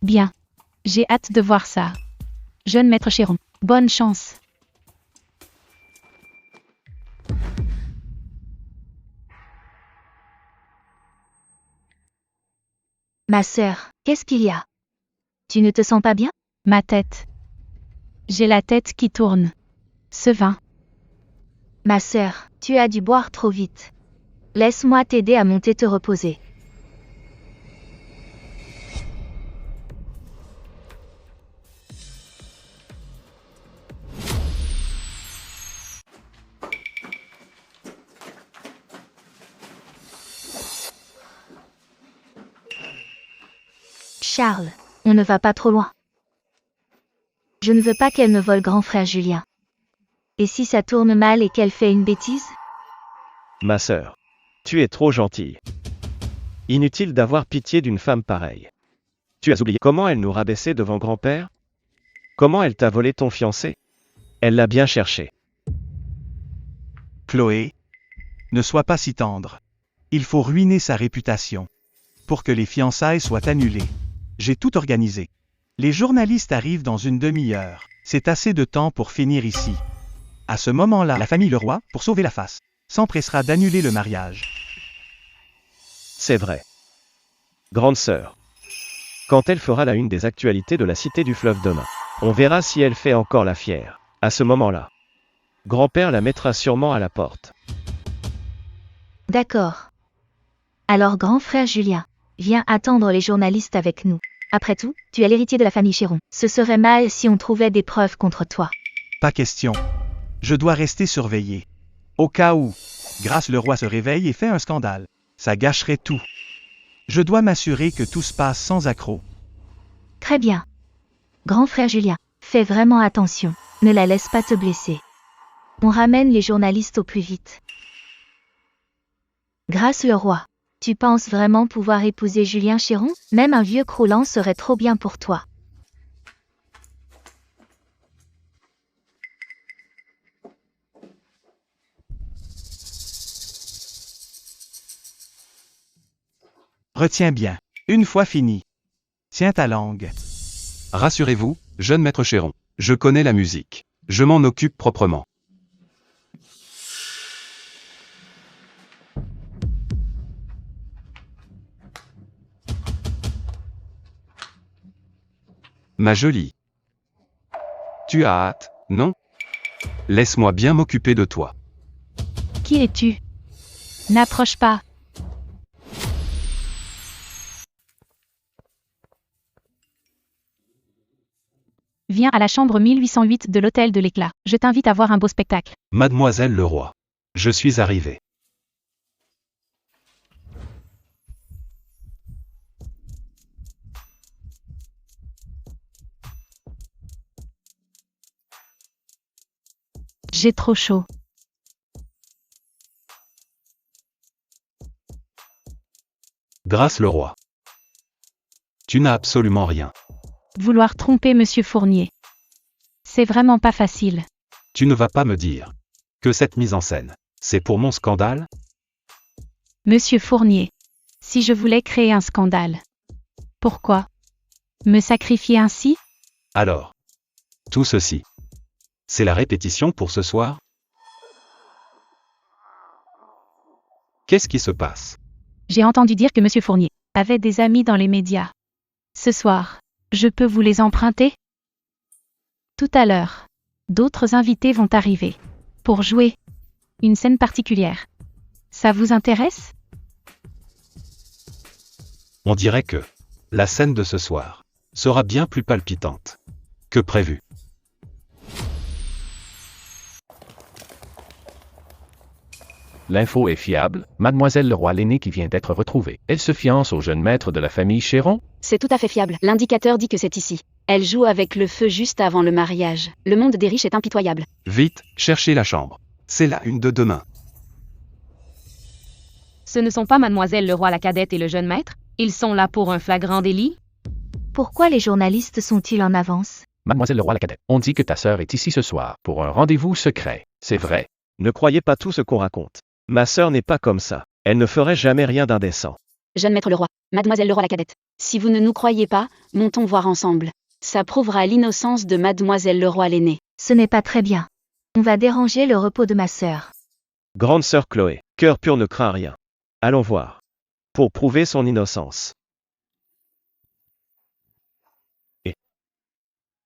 Bien. J'ai hâte de voir ça. Jeune maître Chéron, bonne chance. Ma sœur, qu'est-ce qu'il y a? Tu ne te sens pas bien? Ma tête. J'ai la tête qui tourne. Ce vin. Ma sœur, tu as dû boire trop vite. Laisse-moi t'aider à monter te reposer. Charles, on ne va pas trop loin. Je ne veux pas qu'elle me vole grand frère Julien. Et si ça tourne mal et qu'elle fait une bêtise? Ma sœur. Tu es trop gentille. Inutile d'avoir pitié d'une femme pareille. Tu as oublié comment elle nous rabaissait devant grand-père? Comment elle t'a volé ton fiancé? Elle l'a bien cherché. Chloé, ne sois pas si tendre. Il faut ruiner sa réputation. Pour que les fiançailles soient annulées. J'ai tout organisé. Les journalistes arrivent dans une demi-heure. C'est assez de temps pour finir ici. À ce moment-là, la famille Leroy, pour sauver la face, s'empressera d'annuler le mariage. C'est vrai. Grande sœur. Quand elle fera la une des actualités de la cité du fleuve demain, on verra si elle fait encore la fière. À ce moment-là, grand-père la mettra sûrement à la porte. D'accord. Alors grand frère Julien, viens attendre les journalistes avec nous. Après tout, tu es l'héritier de la famille Chéron. Ce serait mal si on trouvait des preuves contre toi. Pas question. Je dois rester surveillé. Au cas où, Grâce le roi se réveille et fait un scandale. Ça gâcherait tout. Je dois m'assurer que tout se passe sans accroc. Très bien. Grand frère Julien, fais vraiment attention. Ne la laisse pas te blesser. On ramène les journalistes au plus vite. Grâce le roi. Tu penses vraiment pouvoir épouser Julien Chéron? Même un vieux croulant serait trop bien pour toi. Retiens bien. Une fois fini. Tiens ta langue. Rassurez-vous, jeune maître Chéron, je connais la musique. Je m'en occupe proprement. Ma jolie. Tu as hâte, non? Laisse-moi bien m'occuper de toi. Qui es-tu? N'approche pas. Viens à la chambre 1808 de l'hôtel de l'Éclat. Je t'invite à voir un beau spectacle. Mademoiselle le roi. Je suis arrivé. J'ai trop chaud. Grâce le roi. Tu n'as absolument rien. Vouloir tromper Monsieur Fournier. C'est vraiment pas facile. Tu ne vas pas me dire Que cette mise en scène, c'est pour mon scandale? Monsieur Fournier. Si je voulais créer un scandale. Pourquoi? Me sacrifier ainsi? Alors. Tout ceci. C'est la répétition pour ce soir? Qu'est-ce qui se passe? J'ai entendu dire que Monsieur Fournier avait des amis dans les médias. Ce soir, je peux vous les emprunter? Tout à l'heure, d'autres invités vont arriver. Pour jouer une scène particulière. Ça vous intéresse? On dirait que la scène de ce soir sera bien plus palpitante que prévu. L'info est fiable, Mademoiselle Leroy l'aînée qui vient d'être retrouvée. Elle se fiance au jeune maître de la famille Chéron? C'est tout à fait fiable. L'indicateur dit que c'est ici. Elle joue avec le feu juste avant le mariage. Le monde des riches est impitoyable. Vite, cherchez la chambre. C'est la une de demain. Ce ne sont pas Mademoiselle Leroy la cadette et le jeune maître? Ils sont là pour un flagrant délit? Pourquoi les journalistes sont-ils en avance? Mademoiselle Leroy la cadette, on dit que ta sœur est ici ce soir pour un rendez-vous secret. C'est vrai? Ne croyez pas tout ce qu'on raconte. Ma sœur n'est pas comme ça. Elle ne ferait jamais rien d'indécent. Jeune maître Leroy, Mademoiselle Leroy la cadette. Si vous ne nous croyez pas, montons voir ensemble. Ça prouvera l'innocence de Mademoiselle Leroy l'aînée. Ce n'est pas très bien. On va déranger le repos de ma sœur. Grande sœur Chloé, cœur pur ne craint rien. Allons voir. Pour prouver son innocence. Et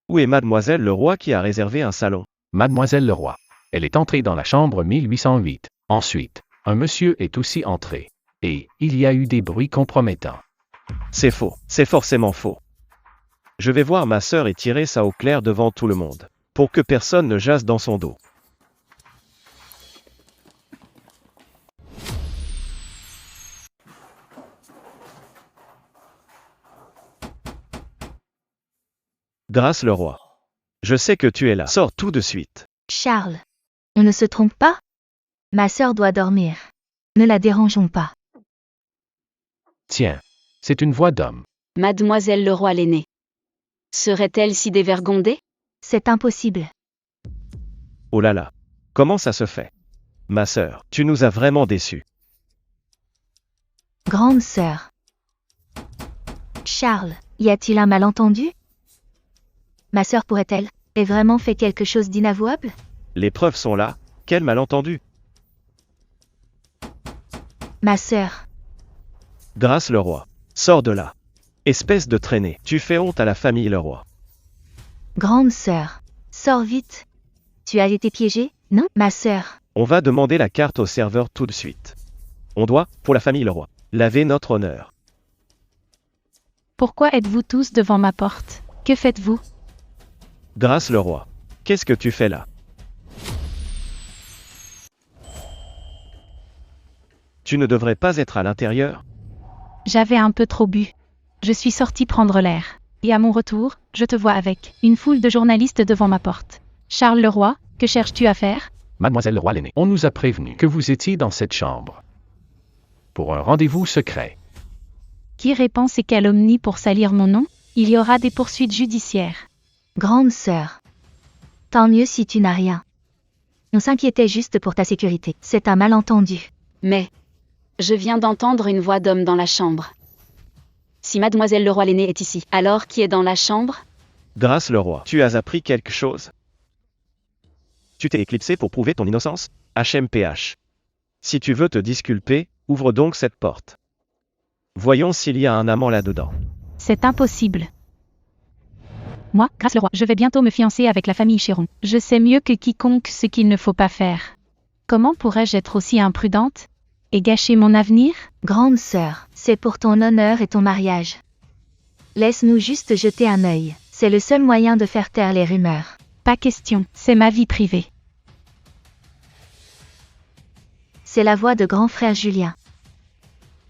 où est Mademoiselle Leroy qui a réservé un salon? Mademoiselle Leroy. Elle est entrée dans la chambre 1808. Ensuite, un monsieur est aussi entré. Et il y a eu des bruits compromettants. C'est faux, c'est forcément faux. Je vais voir ma sœur et tirer ça au clair devant tout le monde, pour que personne ne jase dans son dos. Grâce Leroy. Je sais que tu es là. Sors tout de suite. Charles. On ne se trompe pas? Ma sœur doit dormir. Ne la dérangeons pas. Tiens, c'est une voix d'homme. Mademoiselle Leroy l'aînée. Serait-elle si dévergondée? C'est impossible. Oh là là. Comment ça se fait? Ma sœur, tu nous as vraiment déçus. Grande sœur. Charles, y a-t-il un malentendu? Ma sœur pourrait-elle ait vraiment fait quelque chose d'inavouable? Les preuves sont là. Quel malentendu. Ma sœur. Grâce Leroy. Sors de là. Espèce de traînée. Tu fais honte à la famille Leroy. Grande sœur. Sors vite. Tu as été piégée, non? Ma sœur. On va demander la carte au serveur tout de suite. On doit, pour la famille Leroy, laver notre honneur. Pourquoi êtes-vous tous devant ma porte? Que faites-vous? Grâce Leroy. Qu'est-ce que tu fais là? Tu ne devrais pas être à l'intérieur? J'avais un peu trop bu. Je suis sortie prendre l'air. Et à mon retour, je te vois avec une foule de journalistes devant ma porte. Charles Leroy, que cherches-tu à faire? Mademoiselle Leroy l'aînée, on nous a prévenu que vous étiez dans cette chambre pour un rendez-vous secret. Qui répand ces calomnies pour salir mon nom? Il y aura des poursuites judiciaires. Grande sœur. Tant mieux si tu n'as rien. On s'inquiétait juste pour ta sécurité. C'est un malentendu. Mais je viens d'entendre une voix d'homme dans la chambre. Si Mademoiselle Leroy l'aînée est ici, alors qui est dans la chambre? Grâce Leroy. Tu as appris quelque chose? Tu t'es éclipsé pour prouver ton innocence? HMPH. Si tu veux te disculper, ouvre donc cette porte. Voyons s'il y a un amant là-dedans. C'est impossible. Moi, Grâce Leroy, je vais bientôt me fiancer avec la famille Chéron. Je sais mieux que quiconque ce qu'il ne faut pas faire. Comment pourrais-je être aussi imprudente? Et gâcher mon avenir? Grande sœur, c'est pour ton honneur et ton mariage. Laisse-nous juste jeter un œil. C'est le seul moyen de faire taire les rumeurs. Pas question, c'est ma vie privée. C'est la voix de grand frère Julien.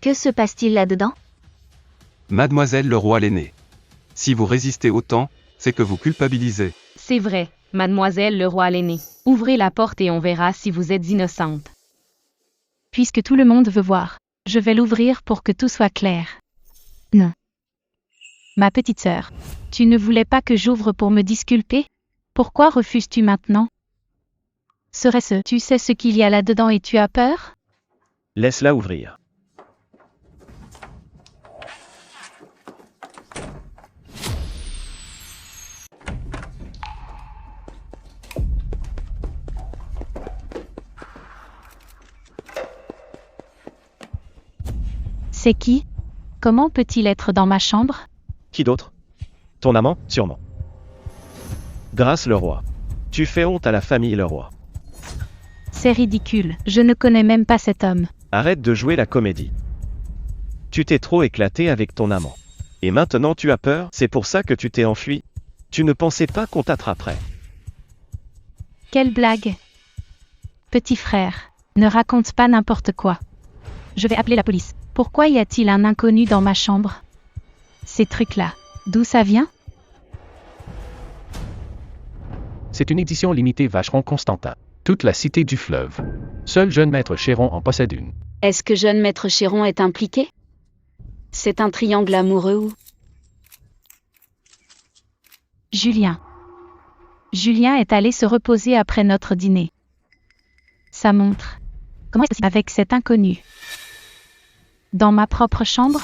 Que se passe-t-il là-dedans? Mademoiselle Leroy l'aînée. Si vous résistez autant, c'est que vous culpabilisez. C'est vrai, Mademoiselle Leroy l'aînée. Ouvrez la porte et on verra si vous êtes innocente. Puisque tout le monde veut voir, je vais l'ouvrir pour que tout soit clair. Non. Ma petite sœur, tu ne voulais pas que j'ouvre pour me disculper? Pourquoi refuses-tu maintenant? Serait-ce, tu sais ce qu'il y a là-dedans et tu as peur? Laisse-la ouvrir. C'est qui? Comment peut-il être dans ma chambre? Qui d'autre? Ton amant, sûrement. Grâce Leroy. Tu fais honte à la famille Leroy. C'est ridicule, je ne connais même pas cet homme. Arrête de jouer la comédie. Tu t'es trop éclaté avec ton amant. Et maintenant tu as peur, c'est pour ça que tu t'es enfui. Tu ne pensais pas qu'on t'attraperait. Quelle blague! Petit frère, ne raconte pas n'importe quoi. Je vais appeler la police. Pourquoi y a-t-il un inconnu dans ma chambre? Ces trucs-là, d'où ça vient? C'est une édition limitée Vacheron Constantin. Toute la cité du fleuve. Seul jeune maître Chéron en possède une. Est-ce que jeune maître Chéron est impliqué? C'est un triangle amoureux ou... Julien. Julien est allé se reposer après notre dîner. Ça montre. Comment est-ce possible avec cet inconnu? Dans ma propre chambre?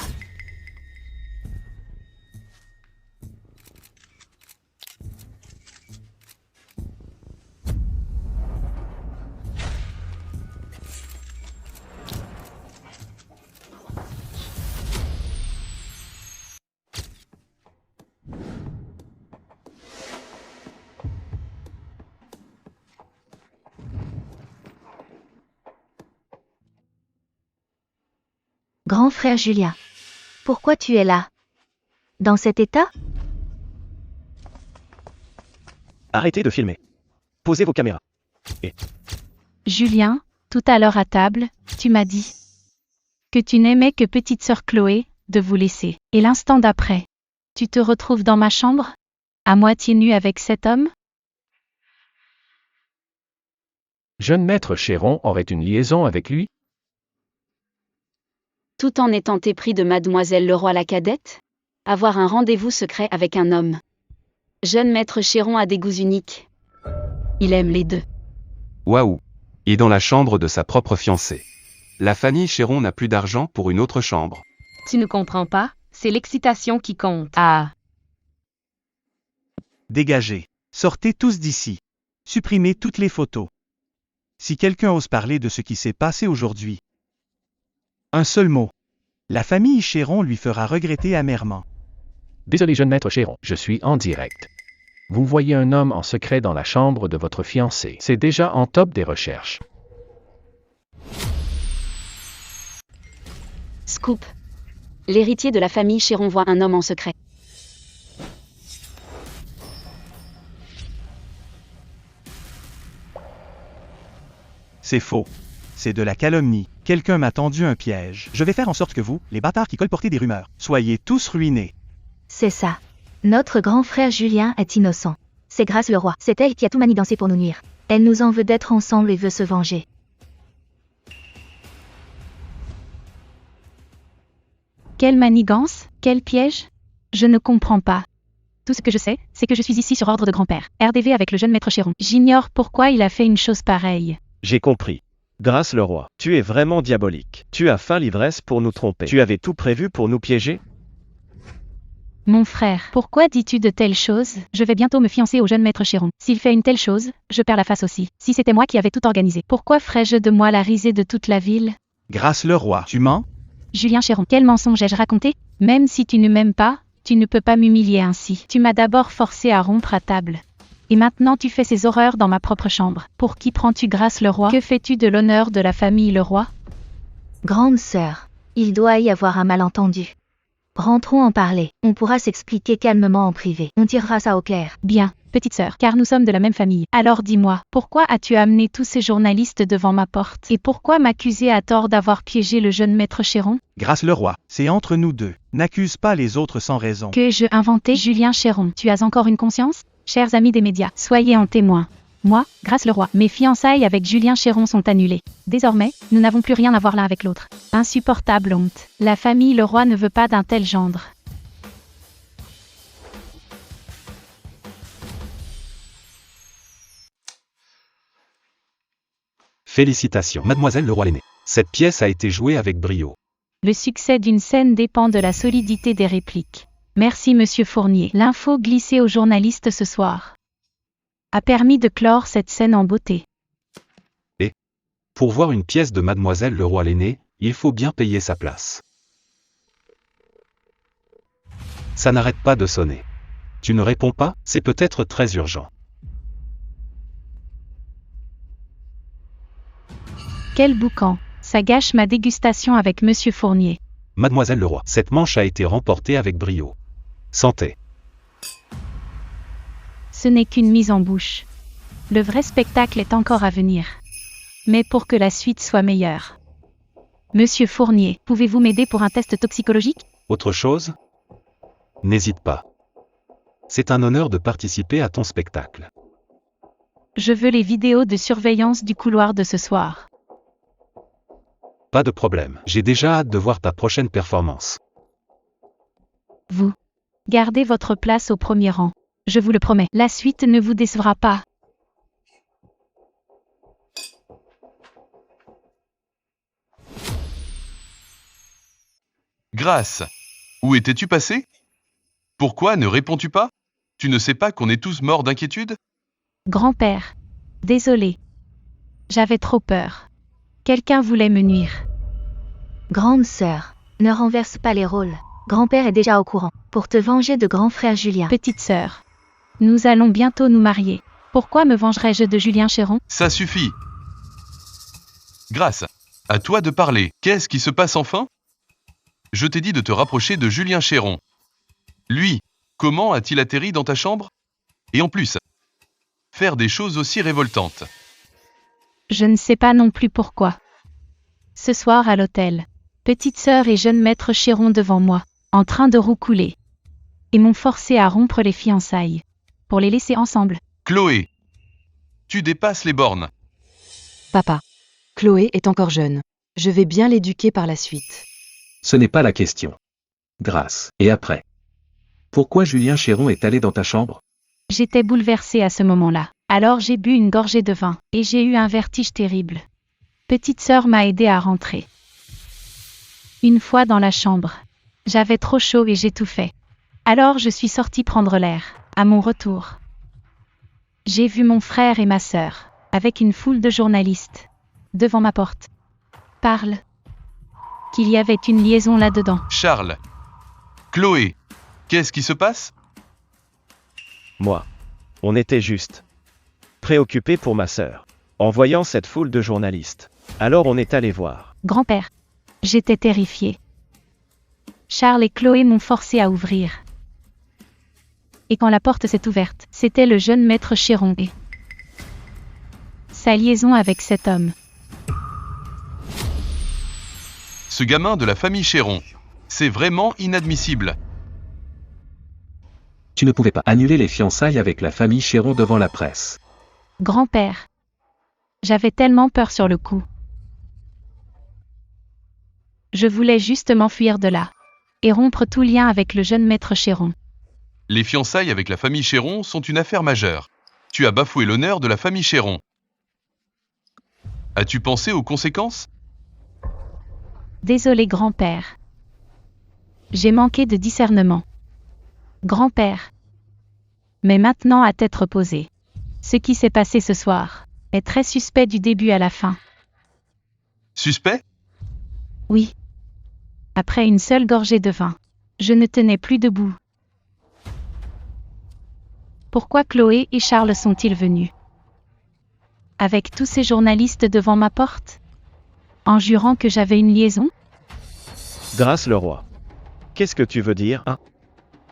Grand frère Julien. Pourquoi tu es là? Dans cet état? Arrêtez de filmer. Posez vos caméras. Julien, tout à l'heure à table, tu m'as dit que tu n'aimais que petite sœur Chloé, de vous laisser. Et l'instant d'après, tu te retrouves dans ma chambre, à moitié nue avec cet homme? Jeune maître Chéron aurait une liaison avec lui? Tout en étant épris de mademoiselle Leroy la cadette? Avoir un rendez-vous secret avec un homme. Jeune maître Chéron a des goûts uniques. Il aime les deux. Waouh! Et dans la chambre de sa propre fiancée. La famille Chéron n'a plus d'argent pour une autre chambre. Tu ne comprends pas? C'est l'excitation qui compte. Ah! Dégagez. Sortez tous d'ici. Supprimez toutes les photos. Si quelqu'un ose parler de ce qui s'est passé aujourd'hui, un seul mot. La famille Chéron lui fera regretter amèrement. Désolé jeune maître Chéron, je suis en direct. Vous voyez un homme en secret dans la chambre de votre fiancé. C'est déjà en top des recherches. Scoop. L'héritier de la famille Chéron voit un homme en secret. C'est faux. C'est de la calomnie. Quelqu'un m'a tendu un piège. Je vais faire en sorte que vous, les bâtards qui colportez des rumeurs, soyez tous ruinés. C'est ça. Notre grand frère Julien est innocent. C'est Grâce Leroy. C'est elle qui a tout manigancé pour nous nuire. Elle nous en veut d'être ensemble et veut se venger. Quelle manigance? Quel piège? Je ne comprends pas. Tout ce que je sais, c'est que je suis ici sur ordre de grand-père. RDV avec le jeune maître Chéron. J'ignore pourquoi il a fait une chose pareille. J'ai compris. Grâce Leroy, tu es vraiment diabolique. Tu as faim l'ivresse pour nous tromper. Tu avais tout prévu pour nous piéger? Mon frère, pourquoi dis-tu de telles choses? Je vais bientôt me fiancer au jeune maître Chéron. S'il fait une telle chose, je perds la face aussi. Si c'était moi qui avais tout organisé, pourquoi ferais-je de moi la risée de toute la ville? Grâce Leroy, tu mens? Julien Chéron, quel mensonge ai-je raconté? Même si tu ne m'aimes pas, tu ne peux pas m'humilier ainsi. Tu m'as d'abord forcé à rompre à table. Et maintenant tu fais ces horreurs dans ma propre chambre. Pour qui prends-tu Grâce Leroy? Que fais-tu de l'honneur de la famille Leroy? Grande sœur, il doit y avoir un malentendu. Rentrons en parler. On pourra s'expliquer calmement en privé. On tirera ça au clair. Bien, petite sœur, car nous sommes de la même famille. Alors dis-moi, pourquoi as-tu amené tous ces journalistes devant ma porte? Et pourquoi m'accuser à tort d'avoir piégé le jeune maître Chéron? Grâce Leroy, c'est entre nous deux. N'accuse pas les autres sans raison. Que ai-je inventé? Julien Chéron, tu as encore une conscience? Chers amis des médias, soyez en témoin. Moi, Grâce Leroy, mes fiançailles avec Julien Chéron sont annulées. Désormais, nous n'avons plus rien à voir l'un avec l'autre. Insupportable honte. La famille Leroy ne veut pas d'un tel gendre. Félicitations, mademoiselle le roi l'aîné. Cette pièce a été jouée avec brio. Le succès d'une scène dépend de la solidité des répliques. Merci Monsieur Fournier. L'info glissée aux journalistes ce soir a permis de clore cette scène en beauté. Pour voir une pièce de mademoiselle le roi l'aîné, il faut bien payer sa place. Ça n'arrête pas de sonner. Tu ne réponds pas, c'est peut-être très urgent. Quel boucan! Ça gâche ma dégustation avec Monsieur Fournier. Mademoiselle le roi, cette manche a été remportée avec brio. Santé. Ce n'est qu'une mise en bouche. Le vrai spectacle est encore à venir. Mais pour que la suite soit meilleure. Monsieur Fournier, pouvez-vous m'aider pour un test toxicologique? Autre chose? N'hésite pas. C'est un honneur de participer à ton spectacle. Je veux les vidéos de surveillance du couloir de ce soir. Pas de problème, j'ai déjà hâte de voir ta prochaine performance. Vous. Gardez votre place au premier rang. Je vous le promets, la suite ne vous décevra pas. Grâce. Où étais-tu passé? Pourquoi ne réponds-tu pas? Tu ne sais pas qu'on est tous morts d'inquiétude? Grand-père. Désolé. J'avais trop peur. Quelqu'un voulait me nuire. Grande sœur, ne renverse pas les rôles. Grand-père est déjà au courant. Pour te venger de grand frère Julien. Petite sœur. Nous allons bientôt nous marier. Pourquoi me vengerais-je de Julien Chéron? Ça suffit. Grâce. À toi de parler. Qu'est-ce qui se passe enfin? Je t'ai dit de te rapprocher de Julien Chéron. Lui, comment a-t-il atterri dans ta chambre? Et en plus, faire des choses aussi révoltantes. Je ne sais pas non plus pourquoi. Ce soir à l'hôtel, petite sœur et jeune maître Chéron devant moi, en train de roucouler. Et m'ont forcé à rompre les fiançailles. Pour les laisser ensemble. Chloé, tu dépasses les bornes. Papa. Chloé est encore jeune. Je vais bien l'éduquer par la suite. Ce n'est pas la question. Grâce. Et après? Pourquoi Julien Chéron est allé dans ta chambre? J'étais bouleversée à ce moment-là. Alors j'ai bu une gorgée de vin, et j'ai eu un vertige terrible. Petite sœur m'a aidée à rentrer. Une fois dans la chambre, j'avais trop chaud et j'étouffais. Alors je suis sortie prendre l'air. À mon retour, j'ai vu mon frère et ma sœur, avec une foule de journalistes, devant ma porte. Parle. Qu'il y avait une liaison là-dedans. Charles. Chloé, qu'est-ce qui se passe? Moi. On était juste préoccupés pour ma sœur. En voyant cette foule de journalistes. Alors on est allé voir. Grand-père. J'étais terrifiée. Charles et Chloé m'ont forcé à ouvrir. Et quand la porte s'est ouverte, c'était le jeune maître Chéron et sa liaison avec cet homme. Ce gamin de la famille Chéron. C'est vraiment inadmissible. Tu ne pouvais pas annuler les fiançailles avec la famille Chéron devant la presse. Grand-père. J'avais tellement peur sur le coup. Je voulais juste m'enfuir de là. Et rompre tout lien avec le jeune maître Chéron. Les fiançailles avec la famille Chéron sont une affaire majeure. Tu as bafoué l'honneur de la famille Chéron. As-tu pensé aux conséquences? Désolé grand-père. J'ai manqué de discernement. Grand-père. Mais maintenant à tête reposée. Ce qui s'est passé ce soir est très suspect du début à la fin. Suspect? Oui. Après une seule gorgée de vin, je ne tenais plus debout. Pourquoi Chloé et Charles sont-ils venus? Avec tous ces journalistes devant ma porte? En jurant que j'avais une liaison? Grâce le roi. Qu'est-ce que tu veux dire, hein?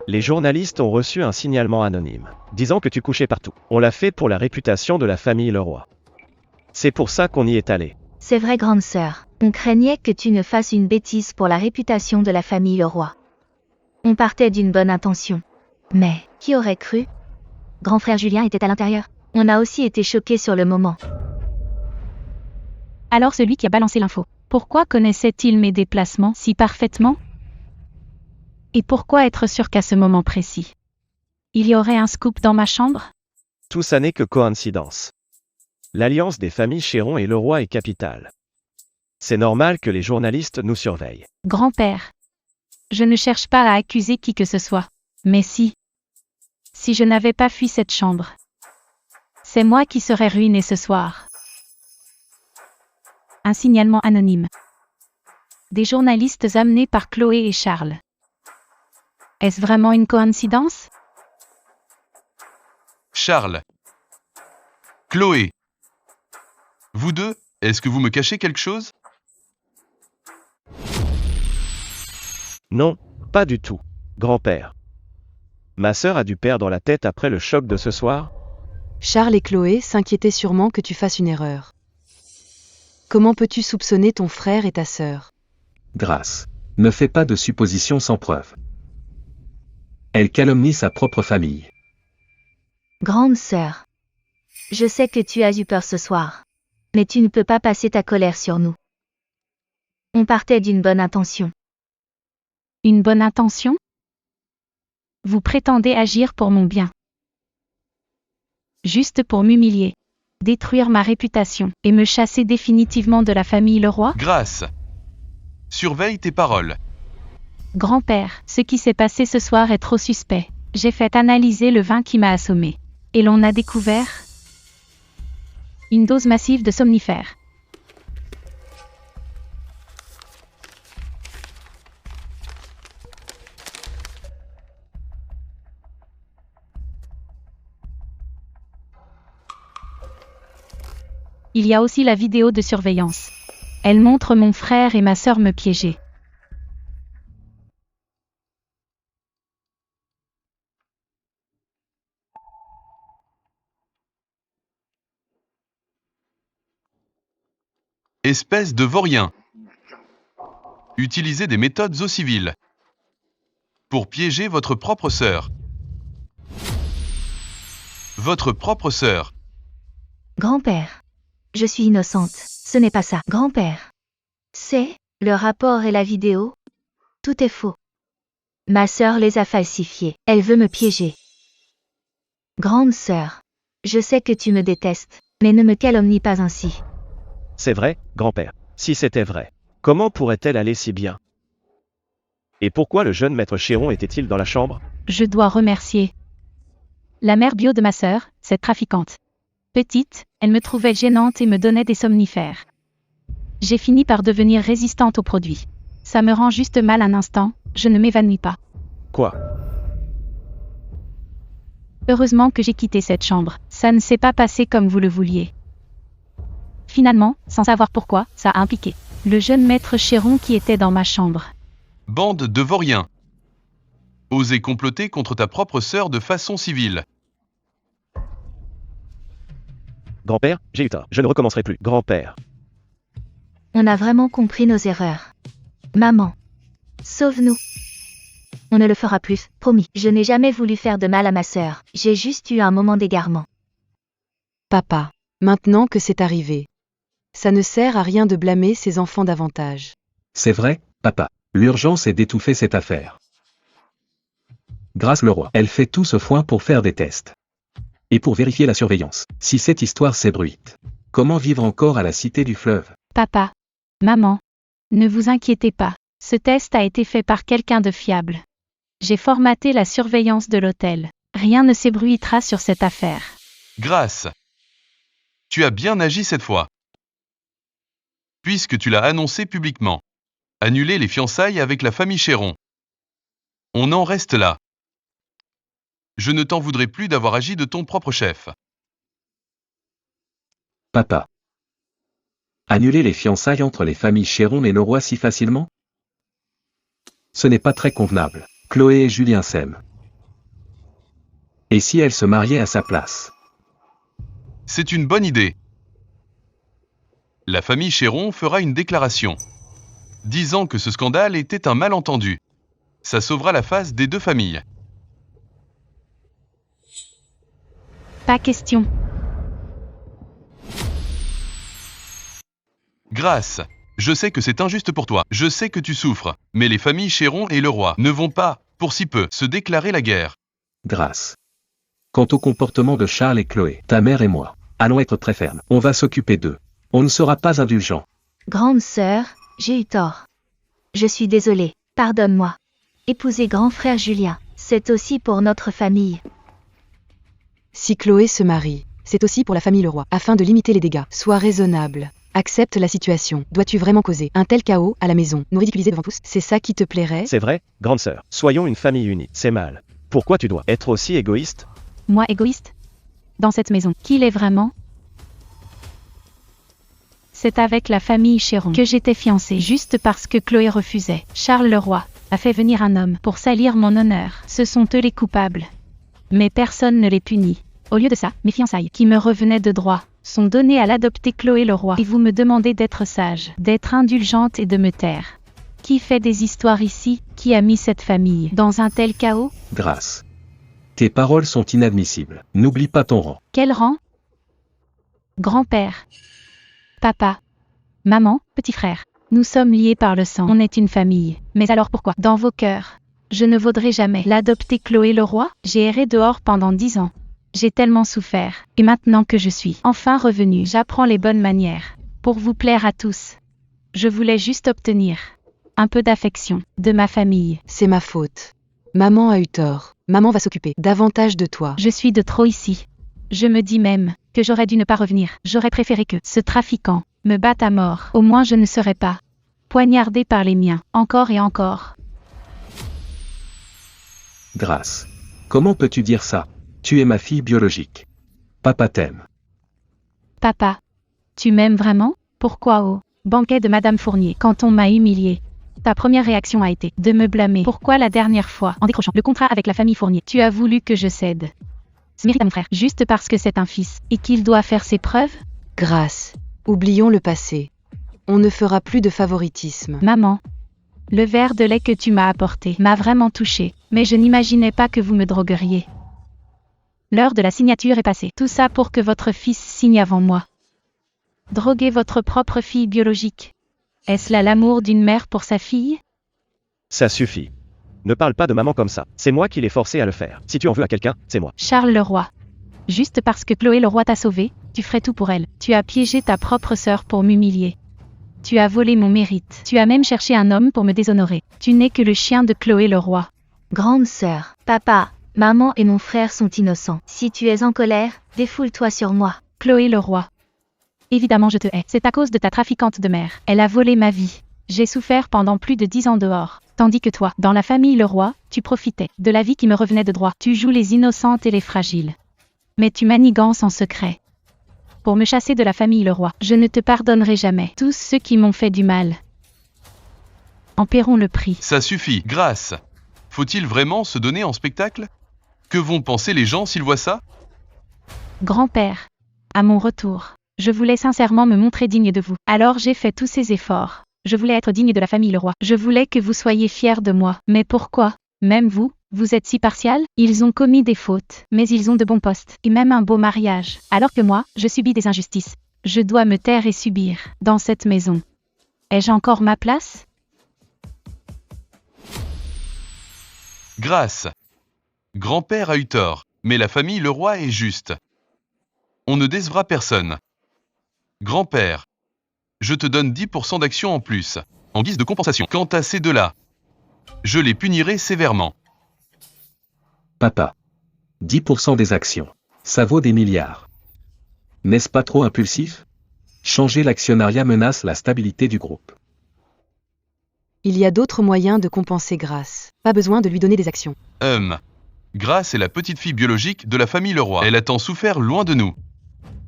Les journalistes ont reçu un signalement anonyme, disant que tu couchais partout. On l'a fait pour la réputation de la famille Leroy. C'est pour ça qu'on y est allé. C'est vrai grande sœur, on craignait que tu ne fasses une bêtise pour la réputation de la famille Leroy. On partait d'une bonne intention. Mais, qui aurait cru? Grand frère Julien était à l'intérieur. On a aussi été choqués sur le moment. Alors celui qui a balancé l'info, pourquoi connaissait-il mes déplacements si parfaitement? Et pourquoi être sûr qu'à ce moment précis, il y aurait un scoop dans ma chambre? Tout ça n'est que coïncidence. L'alliance des familles Chéron et le roi est capitale. C'est normal que les journalistes nous surveillent. Grand-père. Je ne cherche pas à accuser qui que ce soit. Mais si je n'avais pas fui cette chambre, c'est moi qui serais ruiné ce soir. Un signalement anonyme. Des journalistes amenés par Chloé et Charles. Est-ce vraiment une coïncidence? Charles. Chloé. Vous deux, est-ce que vous me cachez quelque chose? Non, pas du tout, grand-père. Ma sœur a dû perdre la tête après le choc de ce soir? Charles et Chloé s'inquiétaient sûrement que tu fasses une erreur. Comment peux-tu soupçonner ton frère et ta sœur? Grâce. Ne fais pas de suppositions sans preuve. Elle calomnie sa propre famille. Grande sœur. Je sais que tu as eu peur ce soir. Mais tu ne peux pas passer ta colère sur nous. On partait d'une bonne intention. Une bonne intention? Vous prétendez agir pour mon bien. Juste pour m'humilier, détruire ma réputation et me chasser définitivement de la famille Leroy? Grâce. Surveille tes paroles. Grand-père, ce qui s'est passé ce soir est trop suspect. J'ai fait analyser le vin qui m'a assommé. Et l'on a découvert une dose massive de somnifères. Il y a aussi la vidéo de surveillance. Elle montre mon frère et ma sœur me piéger. Espèce de vaurien. Utilisez des méthodes au civil pour piéger votre propre sœur. Votre propre sœur. Grand-père. Je suis innocente. Ce n'est pas ça. Grand-père. C'est le rapport et la vidéo. Tout est faux. Ma sœur les a falsifiés. Elle veut me piéger. Grande sœur. Je sais que tu me détestes, mais ne me calomnie pas ainsi. C'est vrai, grand-père. Si c'était vrai, comment pourrait-elle aller si bien? Et pourquoi le jeune maître Chéron était-il dans la chambre? Je dois remercier la mère bio de ma sœur, cette trafiquante. Petite, elle me trouvait gênante et me donnait des somnifères. J'ai fini par devenir résistante aux produits. Ça me rend juste mal un instant, je ne m'évanouis pas. Quoi? Heureusement que j'ai quitté cette chambre, ça ne s'est pas passé comme vous le vouliez. Finalement, sans savoir pourquoi, ça a impliqué le jeune maître Chéron qui était dans ma chambre. Bande de vauriens. Osez comploter contre ta propre sœur de façon civile. Grand-père, j'ai eu tort. Je ne recommencerai plus. Grand-père. On a vraiment compris nos erreurs. Maman. Sauve-nous. On ne le fera plus, promis. Je n'ai jamais voulu faire de mal à ma sœur. J'ai juste eu un moment d'égarement. Papa. Maintenant que c'est arrivé. Ça ne sert à rien de blâmer ces enfants davantage. C'est vrai, papa. L'urgence est d'étouffer cette affaire. Grâce le roi. Elle fait tout ce foin pour faire des tests. Et pour vérifier la surveillance. Si cette histoire s'ébruite, comment vivre encore à la cité du fleuve? Papa. Maman. Ne vous inquiétez pas. Ce test a été fait par quelqu'un de fiable. J'ai formaté la surveillance de l'hôtel. Rien ne s'ébruitera sur cette affaire. Grâce. Tu as bien agi cette fois. Puisque tu l'as annoncé publiquement. Annuler les fiançailles avec la famille Chéron. On en reste là. Je ne t'en voudrais plus d'avoir agi de ton propre chef. Papa. Annuler les fiançailles entre les familles Chéron et Leroy si facilement? Ce n'est pas très convenable. Chloé et Julien s'aiment. Et si elle se mariait à sa place? C'est une bonne idée. La famille Chéron fera une déclaration, disant que ce scandale était un malentendu. Ça sauvera la face des deux familles. Pas question. Grâce. Je sais que c'est injuste pour toi. Je sais que tu souffres. Mais les familles Chéron et le roi ne vont pas, pour si peu, se déclarer la guerre. Grâce. Quant au comportement de Charles et Chloé, ta mère et moi Allons être très fermes. On va s'occuper d'eux. On ne sera pas indulgent. Grande sœur, j'ai eu tort. Je suis désolée, pardonne-moi. Épouser grand frère Julien, c'est aussi pour notre famille. Si Chloé se marie, c'est aussi pour la famille Leroy, afin de limiter les dégâts. Sois raisonnable. Accepte la situation. Dois-tu vraiment causer un tel chaos à la maison, nous ridiculiser devant tous? C'est ça qui te plairait? C'est vrai, grande sœur. Soyons une famille unie. C'est mal. Pourquoi tu dois être aussi égoïste? Moi égoïste? Dans cette maison, qui l'est vraiment? C'est avec la famille Chéron que j'étais fiancée, juste parce que Chloé refusait. Charles Leroy a fait venir un homme pour salir mon honneur. Ce sont eux les coupables. Mais personne ne les punit. Au lieu de ça, mes fiançailles, qui me revenaient de droit, sont données à l'adoptée Chloé Leroy. Et vous me demandez d'être sage, d'être indulgente et de me taire. Qui fait des histoires ici? Qui a mis cette famille dans un tel chaos? Grâce. Tes paroles sont inadmissibles. N'oublie pas ton rang. Quel rang? Grand-père. Papa. Maman, petit frère. Nous sommes liés par le sang. On est une famille. Mais alors pourquoi? Dans vos cœurs. Je ne vaudrai jamais l'adoptée Chloé Leroy. J'ai erré dehors pendant 10 ans. J'ai tellement souffert. Et maintenant que je suis enfin revenue, j'apprends les bonnes manières. Pour vous plaire à tous. Je voulais juste obtenir un peu d'affection de ma famille. C'est ma faute. Maman a eu tort. Maman va s'occuper davantage de toi. Je suis de trop ici. Je me dis même que j'aurais dû ne pas revenir. J'aurais préféré que ce trafiquant me batte à mort. Au moins je ne serais pas poignardée par les miens, encore et encore. Grâce. Comment peux-tu dire ça? Tu es ma fille biologique. Papa t'aime. Papa, tu m'aimes vraiment? Pourquoi au banquet de Madame Fournier, quand on m'a humiliée, ta première réaction a été de me blâmer? Pourquoi la dernière fois, en décrochant le contrat avec la famille Fournier, tu as voulu que je cède? Ce mérite à mon frère, juste parce que c'est un fils, et qu'il doit faire ses preuves? Grâce. Oublions le passé. On ne fera plus de favoritisme. Maman, le verre de lait que tu m'as apporté m'a vraiment touchée, mais je n'imaginais pas que vous me drogueriez. L'heure de la signature est passée. Tout ça pour que votre fils signe avant moi. Droguer votre propre fille biologique. Est-ce là l'amour d'une mère pour sa fille? Ça suffit. Ne parle pas de maman comme ça. C'est moi qui l'ai forcé à le faire. Si tu en veux à quelqu'un, c'est moi. Charles Leroy. Juste parce que Chloé Leroy t'a sauvé, tu ferais tout pour elle. Tu as piégé ta propre sœur pour m'humilier. Tu as volé mon mérite. Tu as même cherché un homme pour me déshonorer. Tu n'es que le chien de Chloé Leroy. Grande sœur, papa, maman et mon frère sont innocents. Si tu es en colère, défoule-toi sur moi. Chloé Leroy. Évidemment je te hais. C'est à cause de ta trafiquante de mère. Elle a volé ma vie. J'ai souffert pendant plus de 10 ans dehors. Tandis que toi, dans la famille Leroy, tu profitais de la vie qui me revenait de droit. Tu joues les innocentes et les fragiles. Mais tu manigances en secret. Pour me chasser de la famille Leroy, je ne te pardonnerai jamais. Tous ceux qui m'ont fait du mal en paieront le prix. Ça suffit, Grâce. Faut-il vraiment se donner en spectacle? Que vont penser les gens s'ils voient ça? Grand-père, à mon retour, je voulais sincèrement me montrer digne de vous. Alors j'ai fait tous ces efforts. Je voulais être digne de la famille Leroy. Je voulais que vous soyez fiers de moi. Mais pourquoi? Même vous, vous êtes si partial? Ils ont commis des fautes, mais ils ont de bons postes, et même un beau mariage. Alors que moi, je subis des injustices. Je dois me taire et subir, dans cette maison. Ai-je encore ma place? Grâce. Grand-père a eu tort, mais la famille Leroy est juste. On ne décevra personne. Grand-père, je te donne 10% d'actions en plus, en guise de compensation. Quant à ces deux-là, je les punirai sévèrement. Papa. 10% des actions. Ça vaut des milliards. N'est-ce pas trop impulsif? Changer l'actionnariat menace la stabilité du groupe. Il y a d'autres moyens de compenser Grâce. Pas besoin de lui donner des actions. Grâce est la petite fille biologique de la famille Leroy. Elle a tant souffert loin de nous.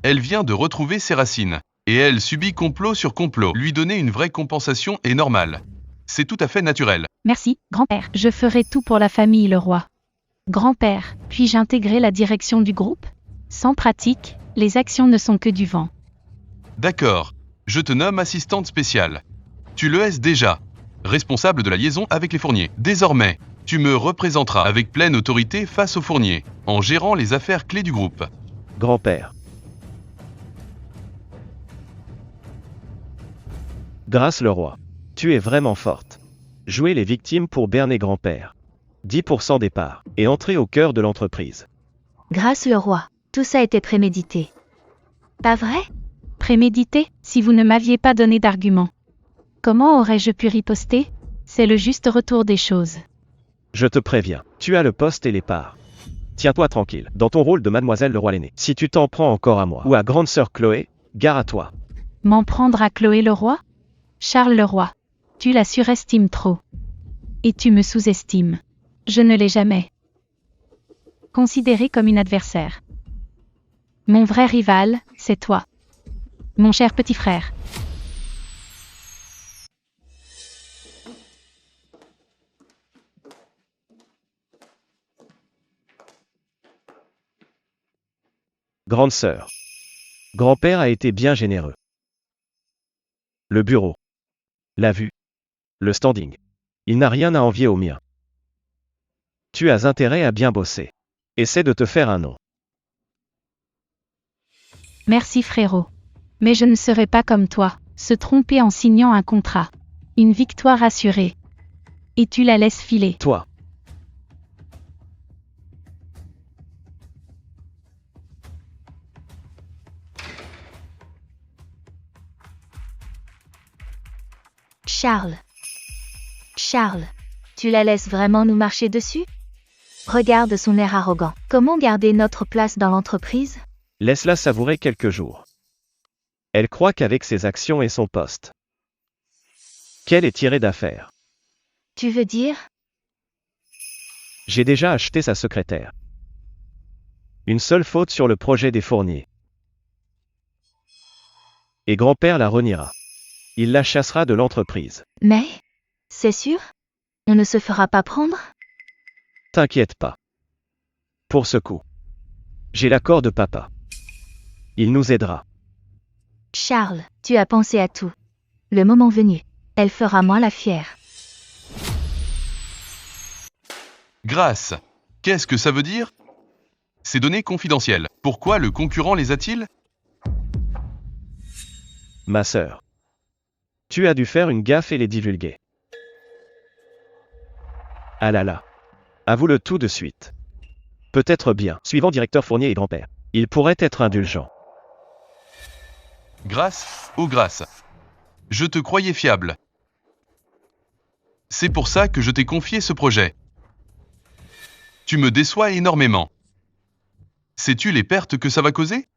Elle vient de retrouver ses racines. Et elle subit complot sur complot. Lui donner une vraie compensation est normal. C'est tout à fait naturel. Merci, grand-père. Je ferai tout pour la famille Leroy. Grand-père, puis-je intégrer la direction du groupe? Sans pratique, les actions ne sont que du vent. D'accord. Je te nomme assistante spéciale. Tu le es déjà. Responsable de la liaison avec les fourniers. Désormais, tu me représenteras avec pleine autorité face aux fourniers, en gérant les affaires clés du groupe. Grand-père. Grâce Leroy. Tu es vraiment forte. Jouer les victimes pour berner grand-père. 10% des parts, et entrer au cœur de l'entreprise. Grâce Leroy, tout ça était prémédité. Pas vrai? Prémédité, si vous ne m'aviez pas donné d'argument. Comment aurais-je pu riposter? C'est le juste retour des choses. Je te préviens, tu as le poste et les parts. Tiens-toi tranquille, dans ton rôle de mademoiselle Leroy l'aîné. Si tu t'en prends encore à moi ou à grande sœur Chloé, gare à toi. M'en prendre à Chloé Leroy? Charles Leroy. Tu la surestimes trop. Et tu me sous-estimes. Je ne l'ai jamais considérée comme une adversaire. Mon vrai rival, c'est toi. Mon cher petit frère. Grande sœur. Grand-père a été bien généreux. Le bureau. La vue. Le standing. Il n'a rien à envier au mien. Tu as intérêt à bien bosser. Essaie de te faire un nom. Merci frérot. Mais je ne serai pas comme toi, se tromper en signant un contrat. Une victoire assurée. Et tu la laisses filer. Toi. Charles. Charles. Tu la laisses vraiment nous marcher dessus? Regarde son air arrogant. Comment garder notre place dans l'entreprise? Laisse-la savourer quelques jours. Elle croit qu'avec ses actions et son poste, qu'elle est tirée d'affaire. Tu veux dire? J'ai déjà acheté sa secrétaire. Une seule faute sur le projet des Fournier. Et grand-père la reniera. Il la chassera de l'entreprise. Mais, c'est sûr? On ne se fera pas prendre? T'inquiète pas. Pour ce coup, j'ai l'accord de papa. Il nous aidera. Charles, tu as pensé à tout. Le moment venu, elle fera moins la fière. Grâce. Qu'est-ce que ça veut dire? Ces données confidentielles. Pourquoi le concurrent les a-t-il? Ma sœur. Tu as dû faire une gaffe et les divulguer. Ah là là. Avoue-le tout de suite. Peut-être bien, suivant directeur Fournier et grand-père. Il pourrait être indulgent. Grâce, oh Grâce. Je te croyais fiable. C'est pour ça que je t'ai confié ce projet. Tu me déçois énormément. Sais-tu les pertes que ça va causer?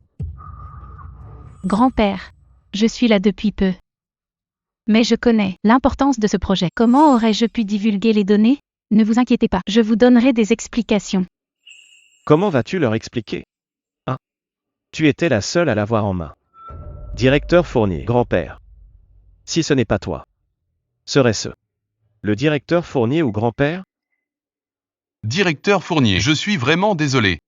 Grand-père. Je suis là depuis peu. Mais je connais l'importance de ce projet. Comment aurais-je pu divulguer les données? Ne vous inquiétez pas, je vous donnerai des explications. Comment vas-tu leur expliquer? Hein? Tu étais la seule à l'avoir en main. Directeur Fournier, grand-père. Si ce n'est pas toi, serait-ce le directeur Fournier ou grand-père? Directeur Fournier, je suis vraiment désolé.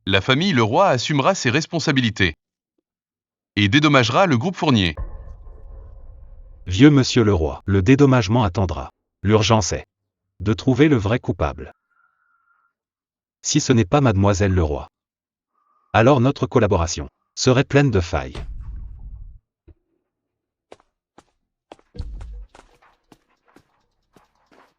La famille Leroy assumera ses responsabilités et dédommagera le groupe Fournier. Vieux monsieur Leroy, le dédommagement attendra. L'urgence est de trouver le vrai coupable. Si ce n'est pas mademoiselle Leroy, alors notre collaboration serait pleine de failles.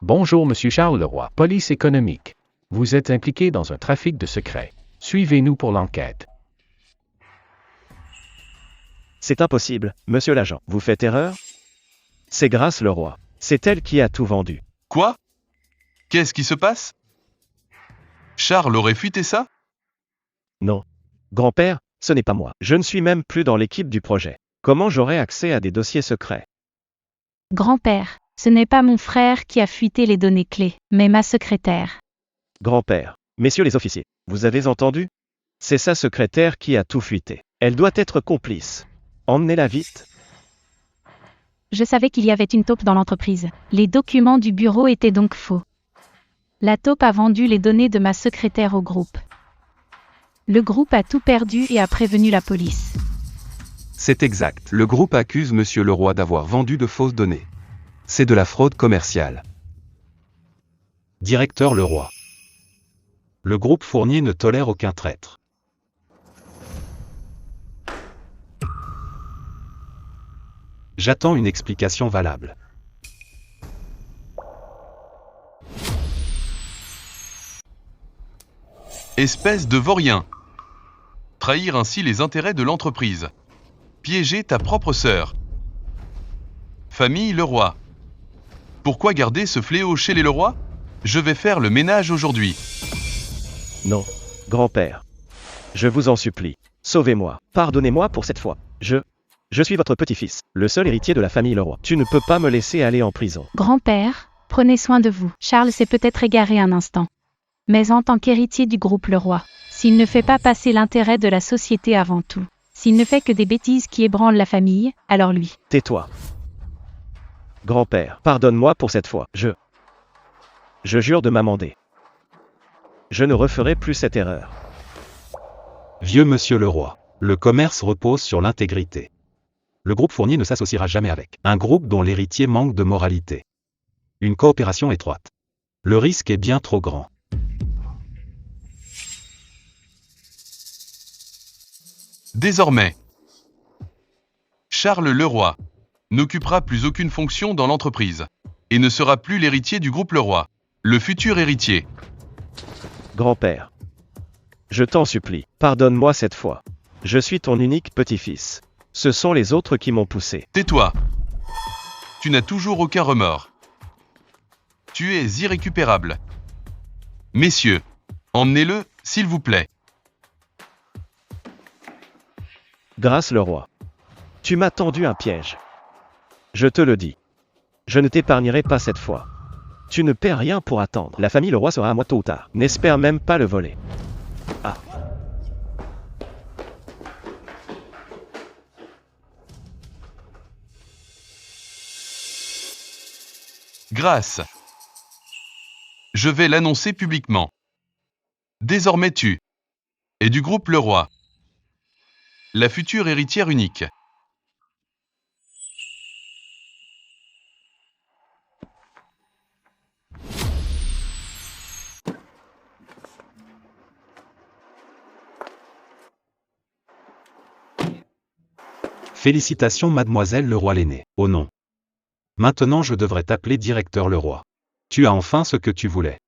Bonjour Monsieur Charles Leroy, police économique. Vous êtes impliqué dans un trafic de secrets. Suivez-nous pour l'enquête. C'est impossible, monsieur l'agent. Vous faites erreur? C'est Grâce Leroy. C'est elle qui a tout vendu. Quoi? Qu'est-ce qui se passe? Charles aurait fuité ça? Non. Grand-père, ce n'est pas moi. Je ne suis même plus dans l'équipe du projet. Comment j'aurai accès à des dossiers secrets? Grand-père, ce n'est pas mon frère qui a fuité les données clés, mais ma secrétaire. Grand-père, messieurs les officiers, vous avez entendu? C'est sa secrétaire qui a tout fuité. Elle doit être complice. Emmenez-la vite. Je savais qu'il y avait une taupe dans l'entreprise. Les documents du bureau étaient donc faux. La taupe a vendu les données de ma secrétaire au groupe. Le groupe a tout perdu et a prévenu la police. C'est exact. Le groupe accuse monsieur Leroy d'avoir vendu de fausses données. C'est de la fraude commerciale. Directeur Leroy. Le groupe Fournier ne tolère aucun traître. J'attends une explication valable. Espèce de vaurien. Trahir ainsi les intérêts de l'entreprise. Piéger ta propre sœur. Famille Leroy. Pourquoi garder ce fléau chez les Leroy? Je vais faire le ménage aujourd'hui. Non, grand-père. Je vous en supplie. Sauvez-moi. Pardonnez-moi pour cette fois. Je suis votre petit-fils, le seul héritier de la famille Leroy. Tu ne peux pas me laisser aller en prison. Grand-père, prenez soin de vous. Charles s'est peut-être égaré un instant. Mais en tant qu'héritier du groupe Leroy, s'il ne fait pas passer l'intérêt de la société avant tout, s'il ne fait que des bêtises qui ébranlent la famille, alors lui. Tais-toi. Grand-père, pardonne-moi pour cette fois. Je jure de m'amender. Je ne referai plus cette erreur. Vieux monsieur Leroy, le commerce repose sur l'intégrité. Le groupe Fournier ne s'associera jamais avec un groupe dont l'héritier manque de moralité. Une coopération étroite. Le risque est bien trop grand. Désormais, Charles Leroy n'occupera plus aucune fonction dans l'entreprise et ne sera plus l'héritier du groupe Leroy, le futur héritier. Grand-père, je t'en supplie, pardonne-moi cette fois. Je suis ton unique petit-fils. Ce sont les autres qui m'ont poussé. Tais-toi. Tu n'as toujours aucun remords. Tu es irrécupérable. Messieurs, emmenez-le, s'il vous plaît. Grâce Leroy. Tu m'as tendu un piège. Je te le dis. Je ne t'épargnerai pas cette fois. Tu ne perds rien pour attendre. La famille Leroy sera à moi tôt ou tard. N'espère même pas le voler. Ah. Grâce. Je vais l'annoncer publiquement. Désormais tu es du groupe Leroy, la future héritière unique. Félicitations mademoiselle Leroy l'aîné. Oh non. Maintenant je devrais t'appeler directeur Leroy. Tu as enfin ce que tu voulais.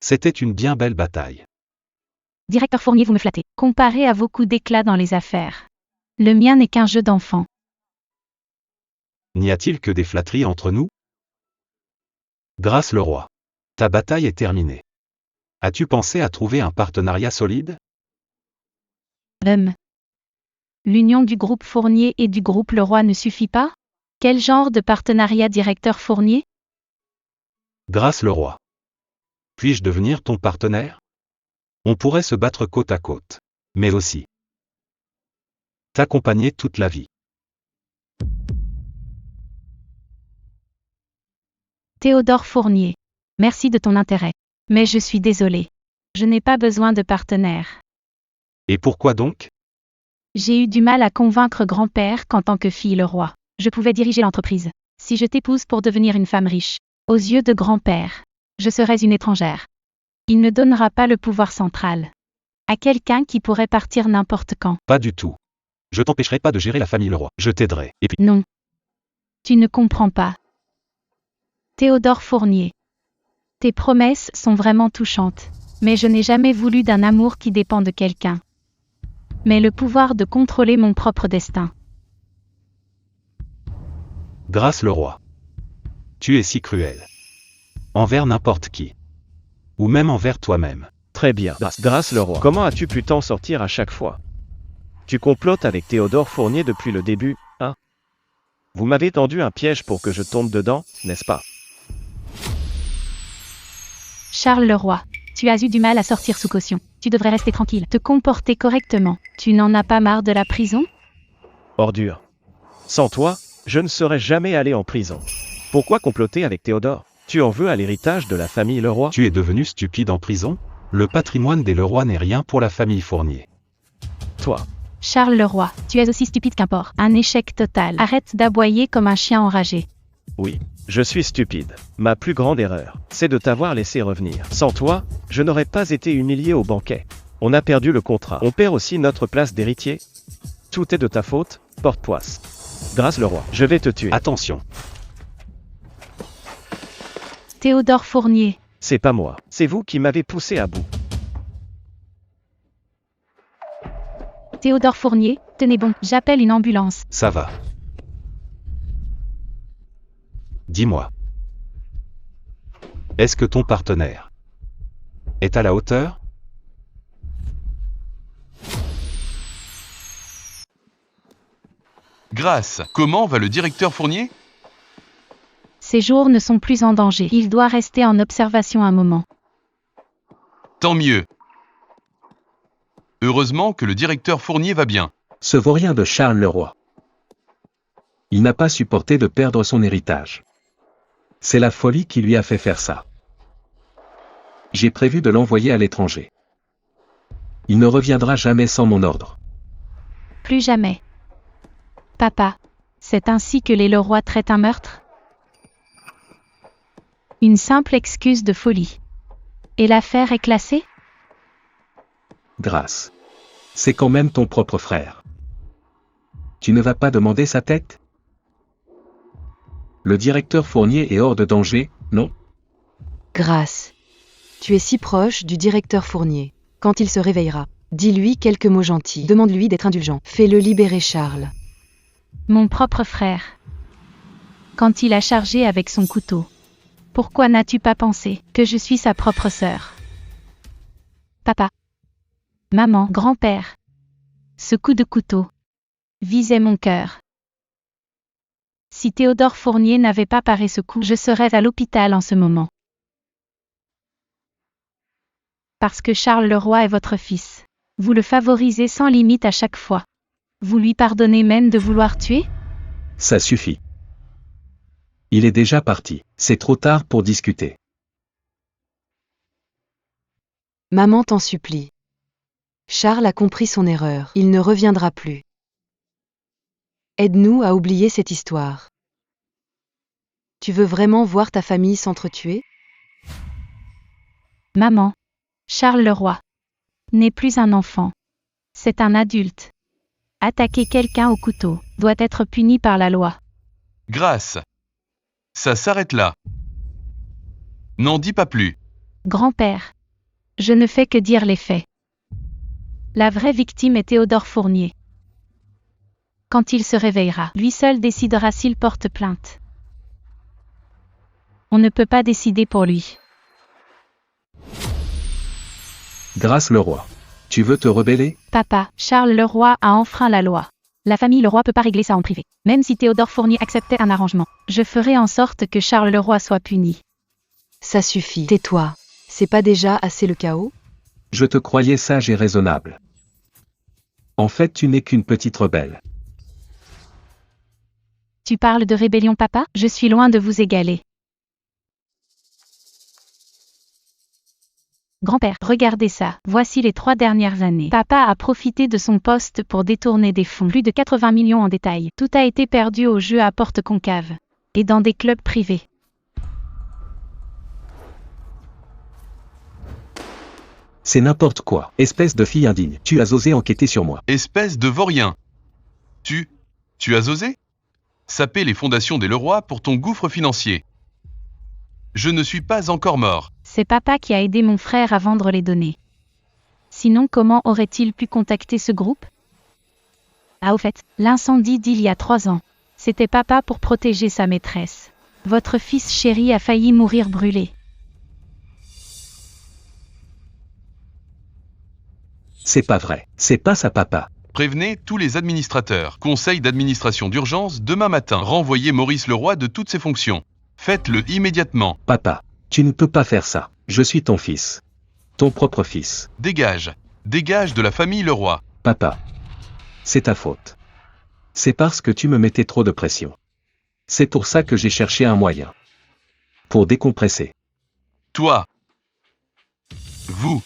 C'était une bien belle bataille. Directeur Fournier, vous me flattez. Comparé à vos coups d'éclat dans les affaires. Le mien n'est qu'un jeu d'enfant. N'y a-t-il que des flatteries entre nous? Grâce Leroy. Ta bataille est terminée. As-tu pensé à trouver un partenariat solide? L'union du groupe Fournier et du groupe Leroy ne suffit pas? Quel genre de partenariat directeur Fournier? Grâce Leroy. Puis-je devenir ton partenaire? On pourrait se battre côte à côte. Mais aussi t'accompagner toute la vie. Théodore Fournier. Merci de ton intérêt. Mais je suis désolé. Je n'ai pas besoin de partenaire. Et pourquoi donc? J'ai eu du mal à convaincre grand-père qu'en tant que fille Leroy, je pouvais diriger l'entreprise. Si je t'épouse pour devenir une femme riche, aux yeux de grand-père, je serais une étrangère. Il ne donnera pas le pouvoir central à quelqu'un qui pourrait partir n'importe quand. Pas du tout. Je t'empêcherai pas de gérer la famille Leroy. Je t'aiderai. Et puis... Non. Tu ne comprends pas. Théodore Fournier. Tes promesses sont vraiment touchantes. Mais je n'ai jamais voulu d'un amour qui dépend de quelqu'un. Mais le pouvoir de contrôler mon propre destin. Grâce Leroy. Tu es si cruel. Envers n'importe qui. Ou même envers toi-même. Très bien. Grâce Leroy. Comment as-tu pu t'en sortir à chaque fois? Tu complotes avec Théodore Fournier depuis le début, hein? Vous m'avez tendu un piège pour que je tombe dedans, n'est-ce pas? Charles Leroy. Tu as eu du mal à sortir sous caution. Tu devrais rester tranquille. Te comporter correctement. Tu n'en as pas marre de la prison? Ordure. Sans toi, je ne serais jamais allé en prison. Pourquoi comploter avec Théodore? Tu en veux à l'héritage de la famille Leroy? Tu es devenu stupide en prison? Le patrimoine des Leroy n'est rien pour la famille Fournier. Toi. Charles Leroy, tu es aussi stupide qu'un porc. Un échec total. Arrête d'aboyer comme un chien enragé. Oui, je suis stupide. Ma plus grande erreur, c'est de t'avoir laissé revenir. Sans toi, je n'aurais pas été humilié au banquet. On a perdu le contrat. On perd aussi notre place d'héritier. Tout est de ta faute, porte-poisse. Grâce Leroy, je vais te tuer. Attention. Théodore Fournier. C'est pas moi, c'est vous qui m'avez poussé à bout. Théodore Fournier, tenez bon, j'appelle une ambulance. Ça va. Dis-moi. Est-ce que ton partenaire est à la hauteur? Grâce, comment va le directeur Fournier? Ses jours ne sont plus en danger. Il doit rester en observation un moment. Tant mieux. Heureusement que le directeur Fournier va bien. Ce vaurien de Charles Leroy. Il n'a pas supporté de perdre son héritage. C'est la folie qui lui a fait faire ça. J'ai prévu de l'envoyer à l'étranger. Il ne reviendra jamais sans mon ordre. Plus jamais. Papa, c'est ainsi que les Leroy traitent un meurtre? Une simple excuse de folie. Et l'affaire est classée? Grâce. C'est quand même ton propre frère. Tu ne vas pas demander sa tête? Le directeur Fournier est hors de danger, non? Grâce. Tu es si proche du directeur Fournier. Quand il se réveillera, dis-lui quelques mots gentils. Demande-lui d'être indulgent. Fais-le libérer Charles. Mon propre frère. Quand il a chargé avec son couteau. Pourquoi n'as-tu pas pensé que je suis sa propre sœur? Papa. Maman, grand-père. Ce coup de couteau visait mon cœur. Si Théodore Fournier n'avait pas paré ce coup, je serais à l'hôpital en ce moment. Parce que Charles Leroy est votre fils. Vous le favorisez sans limite à chaque fois. Vous lui pardonnez même de vouloir tuer? Ça suffit. Il est déjà parti. C'est trop tard pour discuter. Maman t'en supplie. Charles a compris son erreur. Il ne reviendra plus. Aide-nous à oublier cette histoire. Tu veux vraiment voir ta famille s'entretuer? Maman. Charles Leroy n'est plus un enfant. C'est un adulte. Attaquer quelqu'un au couteau doit être puni par la loi. Grâce. Ça s'arrête là. N'en dis pas plus. Grand-père. Je ne fais que dire les faits. La vraie victime est Théodore Fournier. Quand il se réveillera, lui seul décidera s'il porte plainte. On ne peut pas décider pour lui. Grâce Leroy. Tu veux te rebeller? Papa, Charles Leroy a enfreint la loi. La famille Leroy peut pas régler ça en privé. Même si Théodore Fournier acceptait un arrangement, je ferai en sorte que Charles Leroy soit puni. Ça suffit. Tais-toi. C'est pas déjà assez le chaos? Je te croyais sage et raisonnable. En fait, tu n'es qu'une petite rebelle. Tu parles de rébellion, papa? Je suis loin de vous égaler. Grand-père, regardez ça. Voici les 3 dernières années. Papa a profité de son poste pour détourner des fonds. Plus de 80 millions en détail. Tout a été perdu au jeu à porte concave. Et dans des clubs privés. C'est n'importe quoi. Espèce de fille indigne. Tu as osé enquêter sur moi. Espèce de vaurien. Tu as osé? Saper les fondations des Leroy pour ton gouffre financier. Je ne suis pas encore mort. C'est papa qui a aidé mon frère à vendre les données. Sinon, comment aurait-il pu contacter ce groupe? Ah, au fait, l'incendie d'il y a 3 ans. C'était papa pour protéger sa maîtresse. Votre fils chéri a failli mourir brûlé. C'est pas vrai. C'est pas ça, papa. Prévenez tous les administrateurs. Conseil d'administration d'urgence demain matin. Renvoyez Maurice Leroy de toutes ses fonctions. Faites-le immédiatement. Papa, tu ne peux pas faire ça. Je suis ton fils. Ton propre fils. Dégage. Dégage de la famille Leroy. Papa. C'est ta faute. C'est parce que tu me mettais trop de pression. C'est pour ça que j'ai cherché un moyen. Pour décompresser. Toi. Vous.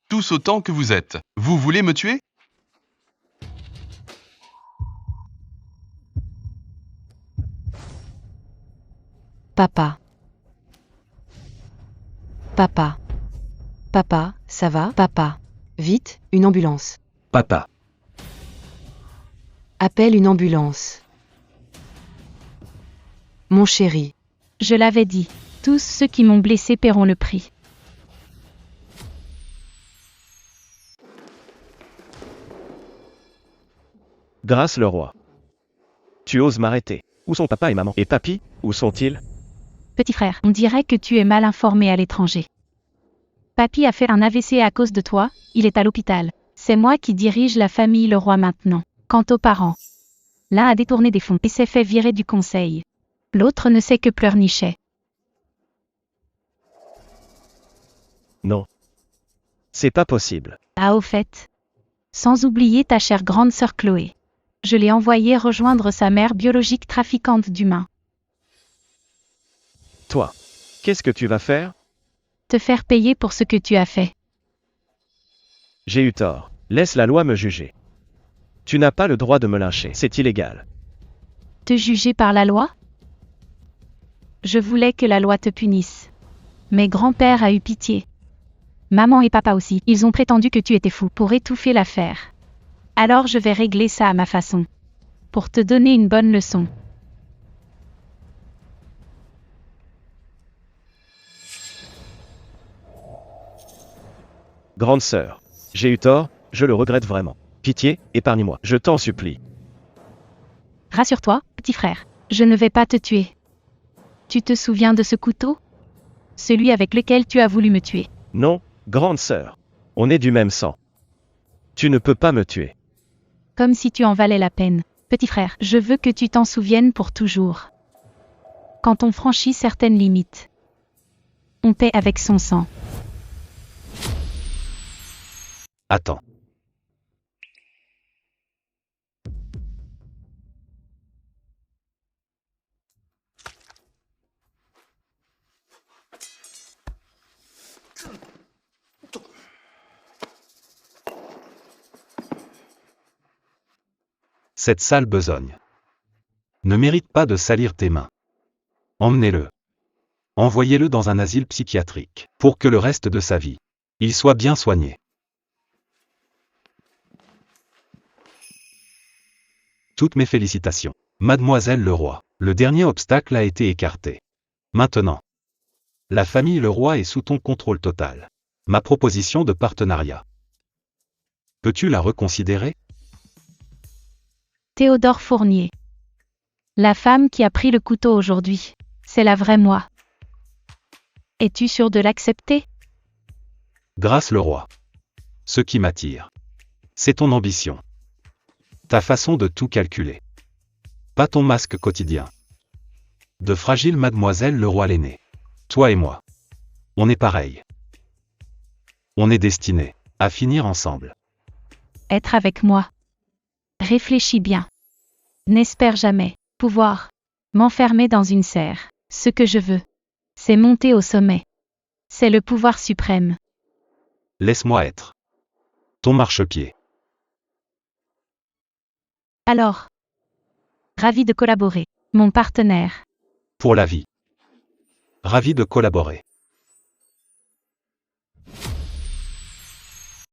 Tous autant que vous êtes. Vous voulez me tuer? Papa. Papa. Papa, ça va? Papa. Vite, une ambulance. Papa. Appelle une ambulance. Mon chéri. Je l'avais dit. Tous ceux qui m'ont blessé paieront le prix. Grâce le roi. Tu oses m'arrêter. Où sont papa et maman? Et papy, où sont-ils? Petit frère, on dirait que tu es mal informé à l'étranger. Papy a fait un AVC à cause de toi, il est à l'hôpital. C'est moi qui dirige la famille Leroy maintenant. Quant aux parents, l'un a détourné des fonds et s'est fait virer du conseil. L'autre ne sait que pleurnicher. Non. C'est pas possible. Ah au fait. Sans oublier ta chère grande sœur Chloé. Je l'ai envoyée rejoindre sa mère biologique trafiquante d'humains. Toi, qu'est-ce que tu vas faire? Te faire payer pour ce que tu as fait. J'ai eu tort. Laisse la loi me juger. Tu n'as pas le droit de me lyncher, c'est illégal. Te juger par la loi? Je voulais que la loi te punisse. Mais grand-père a eu pitié. Maman et papa aussi, ils ont prétendu que tu étais fou pour étouffer l'affaire. Alors je vais régler ça à ma façon. Pour te donner une bonne leçon. Grande sœur, j'ai eu tort, je le regrette vraiment. Pitié, épargne-moi, je t'en supplie. Rassure-toi, petit frère, je ne vais pas te tuer. Tu te souviens de ce couteau? Celui avec lequel tu as voulu me tuer. Non, grande sœur. On est du même sang. Tu ne peux pas me tuer. Comme si tu en valais la peine. Petit frère, je veux que tu t'en souviennes pour toujours. Quand on franchit certaines limites, on paie avec son sang. Attends. Cette sale besogne ne mérite pas de salir tes mains. Emmenez-le. Envoyez-le dans un asile psychiatrique, pour que le reste de sa vie, il soit bien soigné. Toutes mes félicitations. Mademoiselle Leroy, le dernier obstacle a été écarté. Maintenant, la famille Leroy est sous ton contrôle total. Ma proposition de partenariat. Peux-tu la reconsidérer? Théodore Fournier. La femme qui a pris le couteau aujourd'hui, c'est la vraie moi. Es-tu sûr de l'accepter? Grâce Leroy. Ce qui m'attire, c'est ton ambition. Ta façon de tout calculer. Pas ton masque quotidien. De fragile mademoiselle Leroy l'aînée. Toi et moi. On est pareil. On est destinés à finir ensemble. Être avec moi. Réfléchis bien. N'espère jamais pouvoir m'enfermer dans une serre. Ce que je veux, c'est monter au sommet. C'est le pouvoir suprême. Laisse-moi être ton marchepied. Alors, ravi de collaborer, mon partenaire. Pour la vie. Ravi de collaborer.